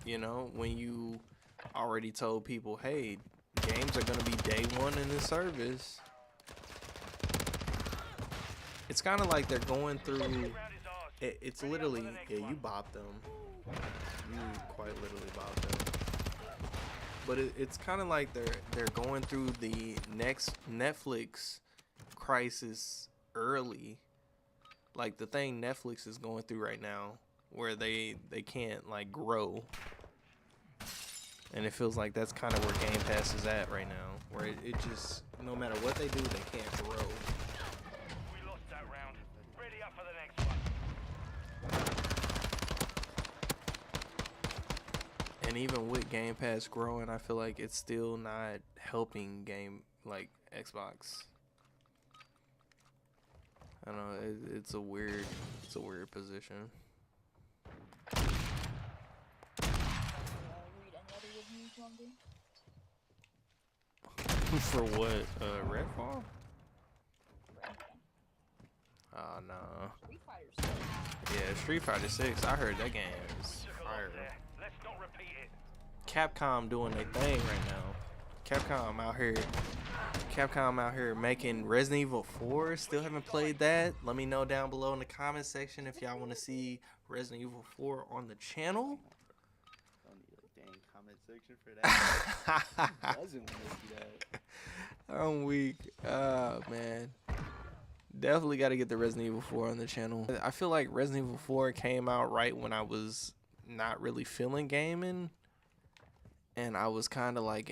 You know, when you already told people, hey, games are gonna be day one in the service. It's kind of like they're going through. It's literally, yeah, you bopped them. You quite literally bopped them. But it's kind of like they're going through the next Netflix crisis early. Like the thing Netflix is going through right now, where they can't like grow. And it feels like that's kind of where Game Pass is at right now, where it just, no matter what they do, they can't grow. We lost that round. Ready up for the next one. And even with Game Pass growing, I feel like it's still not helping game like Xbox. I don't know, it's a weird position. For what? Redfall? Oh no. Yeah, Street Fighter 6. I heard that game is fire. Let's not repeat it. Capcom doing their thing right now. Capcom out here making Resident Evil 4. Still haven't played that. Let me know down below in the comment section if y'all want to see Resident Evil 4 on the channel. Don't need a dang comment section for that. Who doesn't want to see that? I'm weak. Man. Definitely got to get the Resident Evil 4 on the channel. I feel like Resident Evil 4 came out right when I was not really feeling gaming. And I was kind of like,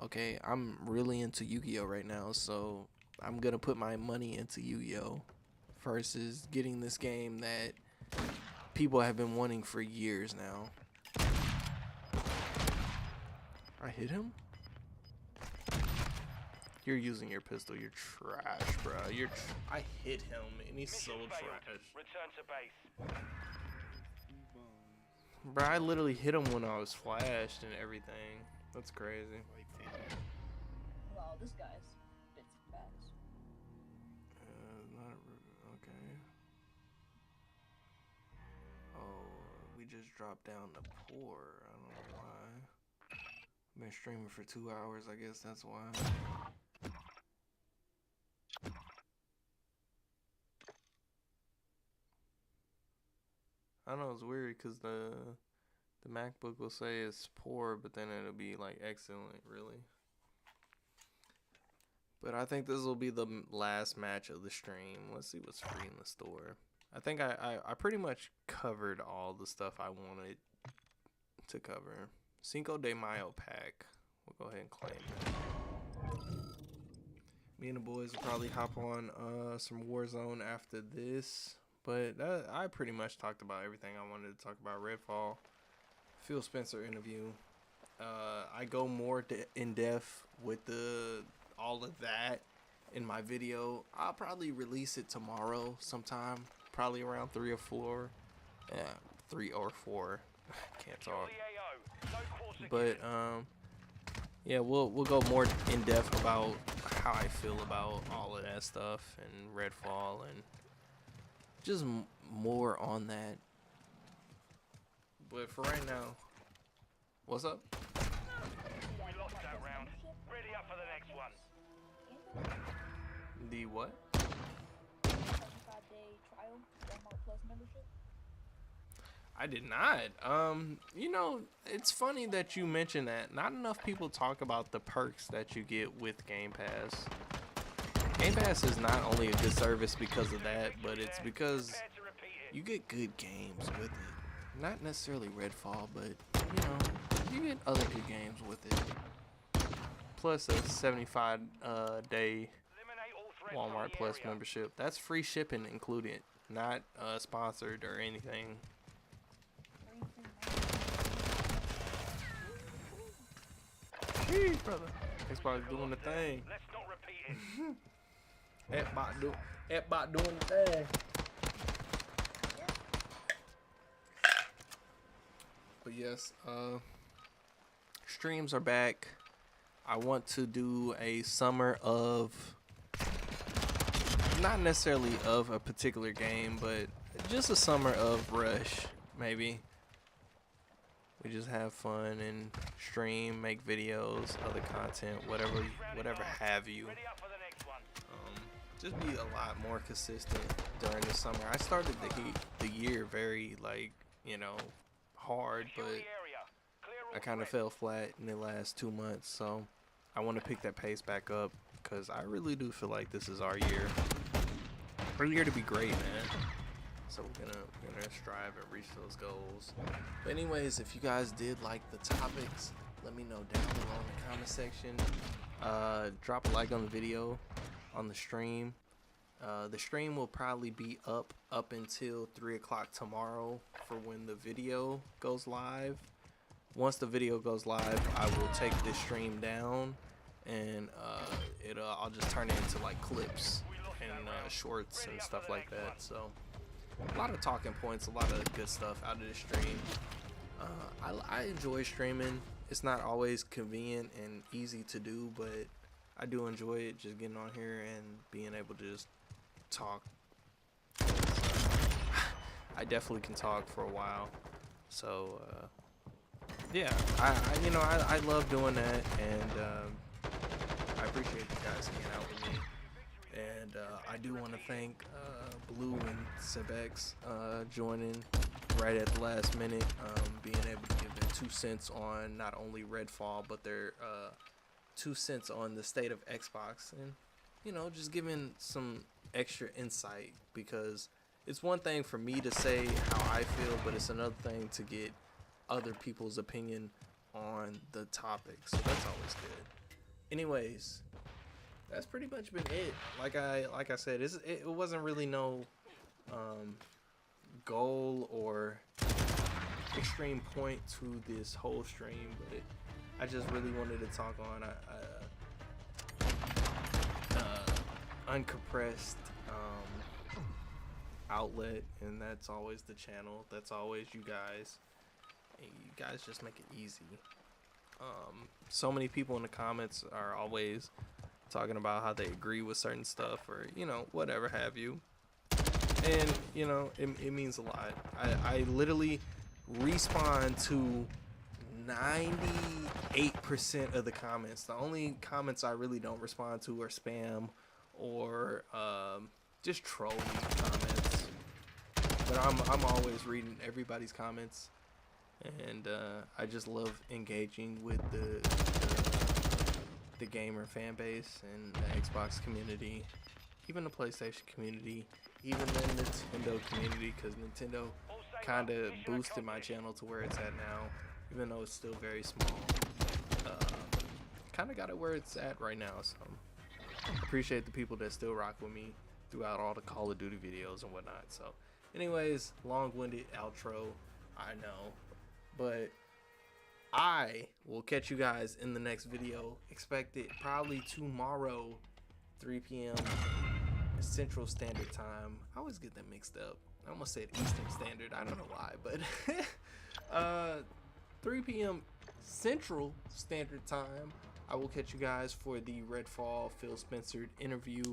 okay, I'm really into Yu-Gi-Oh right now. So I'm going to put my money into Yu-Gi-Oh versus getting this game that people have been wanting for years now. I hit him? You're using your pistol. You're trash, bro. I hit him, and he's so trash. Return to base. Bro, I literally hit him when I was flashed and everything. That's crazy. Well, this guy's bits and bats. Okay. Oh, we just dropped down to poor. I don't know why. Been streaming for 2 hours. I guess that's why. I know it's weird because the MacBook will say it's poor, but then it'll be like excellent, really. But I think this will be the last match of the stream. Let's see what's free in the store. I think I pretty much covered all the stuff I wanted to cover. Cinco de Mayo pack. We'll go ahead and claim it. Me and the boys will probably hop on some Warzone after this. But I pretty much talked about everything I wanted to talk about. Redfall, Phil Spencer interview. I go more in depth with all of that in my video. I'll probably release it tomorrow sometime, probably around 3 or 4. Yeah, 3 or 4. Can't talk. But yeah, we'll go more in depth about how I feel about all of that stuff and Redfall and just more on that. But for right now, what's up? We lost that round. Ready up for the next one. The what? 75-day trial, Walmart Plus membership. I did not. You know, it's funny that you mention that. Not enough people talk about the perks that you get with Game Pass. Game Pass is not only a good service because of that, but it's because you get good games with it. Not necessarily Redfall, but you know, you get other good games with it. Plus a 75 day Walmart Plus membership. That's free shipping included, not sponsored or anything. Jeez, brother. Xbox doing the thing. Let's not repeat it. Xbox doing the thing. But yes, streams are back. I want to do a summer of, not necessarily of a particular game, but just a summer of Rush, maybe. We just have fun and stream, make videos, other content, whatever have you. Just be a lot more consistent during the summer. I started the year very, like, you know, hard, but I kind of fell flat in the last 2 months, so I want to pick that pace back up because I really do feel like this is our year. Our year to be great, man. So we're gonna strive and reach those goals. But anyways, if you guys did like the topics, let me know down below in the comment section. Drop a like on the video, on the stream. The stream will probably be up until 3 o'clock tomorrow for when the video goes live. Once the video goes live, I will take this stream down and I'll just turn it into like clips and shorts and stuff like that. So a lot of talking points, a lot of good stuff out of the stream. I enjoy streaming. It's not always convenient and easy to do, but I do enjoy it, just getting on here and being able to just talk. I definitely can talk for a while. So yeah, I love doing that, and I appreciate you guys hanging out with me. And I do want to thank Blue and Sebex joining right at the last minute, being able to give their 2 cents on not only Redfall, but their 2 cents on the state of Xbox, and you know, just giving some extra insight, because it's one thing for me to say how I feel, but it's another thing to get other people's opinion on the topic, so that's always good. Anyways, that's pretty much been it. Like I said, it wasn't really no goal or extreme point to this whole stream, but I just really wanted to talk on uncompressed outlet, and that's always the channel. That's always you guys. And you guys just make it easy. So many people in the comments are always talking about how they agree with certain stuff, or you know, whatever have you, and you know, it means a lot. I literally respond to 98% of the comments. The only comments I really don't respond to are spam or just trolling comments, but I'm always reading everybody's comments, and I just love engaging with the gamer fan base and the Xbox community, even the PlayStation community, even the Nintendo community, because Nintendo kind of boosted my channel to where it's at now, even though it's still very small. Kind of got it where it's at right now, so appreciate the people that still rock with me throughout all the Call of Duty videos and whatnot. So anyways, long-winded outro, I know, but I will catch you guys in the next video. Expect it probably tomorrow, 3 p.m. Central Standard Time. I always get that mixed up. I almost said Eastern Standard. I don't know why, but 3 p.m. Central Standard Time. I will catch you guys for the Redfall Phil Spencer interview.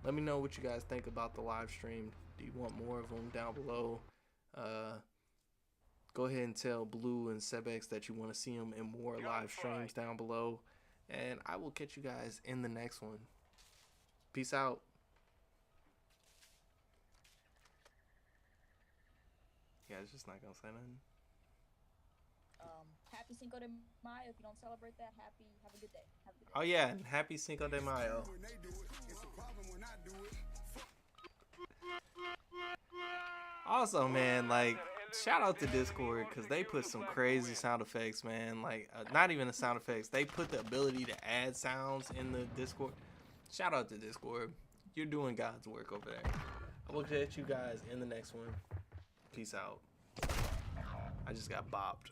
Let me know what you guys think about the live stream. Do you want more of them down below? Go ahead and tell Blue and Sebex that you want to see them in more live streams down below. And I will catch you guys in the next one. Peace out. Yeah. guy's just not gonna say nothing. Happy Cinco de Mayo. If you don't celebrate that, have a good day. Have a good day. Oh yeah, and happy Cinco de Mayo. Also, man, like, shout out to Discord because they put some crazy sound effects, man. Like, not even the sound effects. They put the ability to add sounds in the Discord. Shout out to Discord. You're doing God's work over there. I will catch you guys in the next one. Peace out. I just got bopped.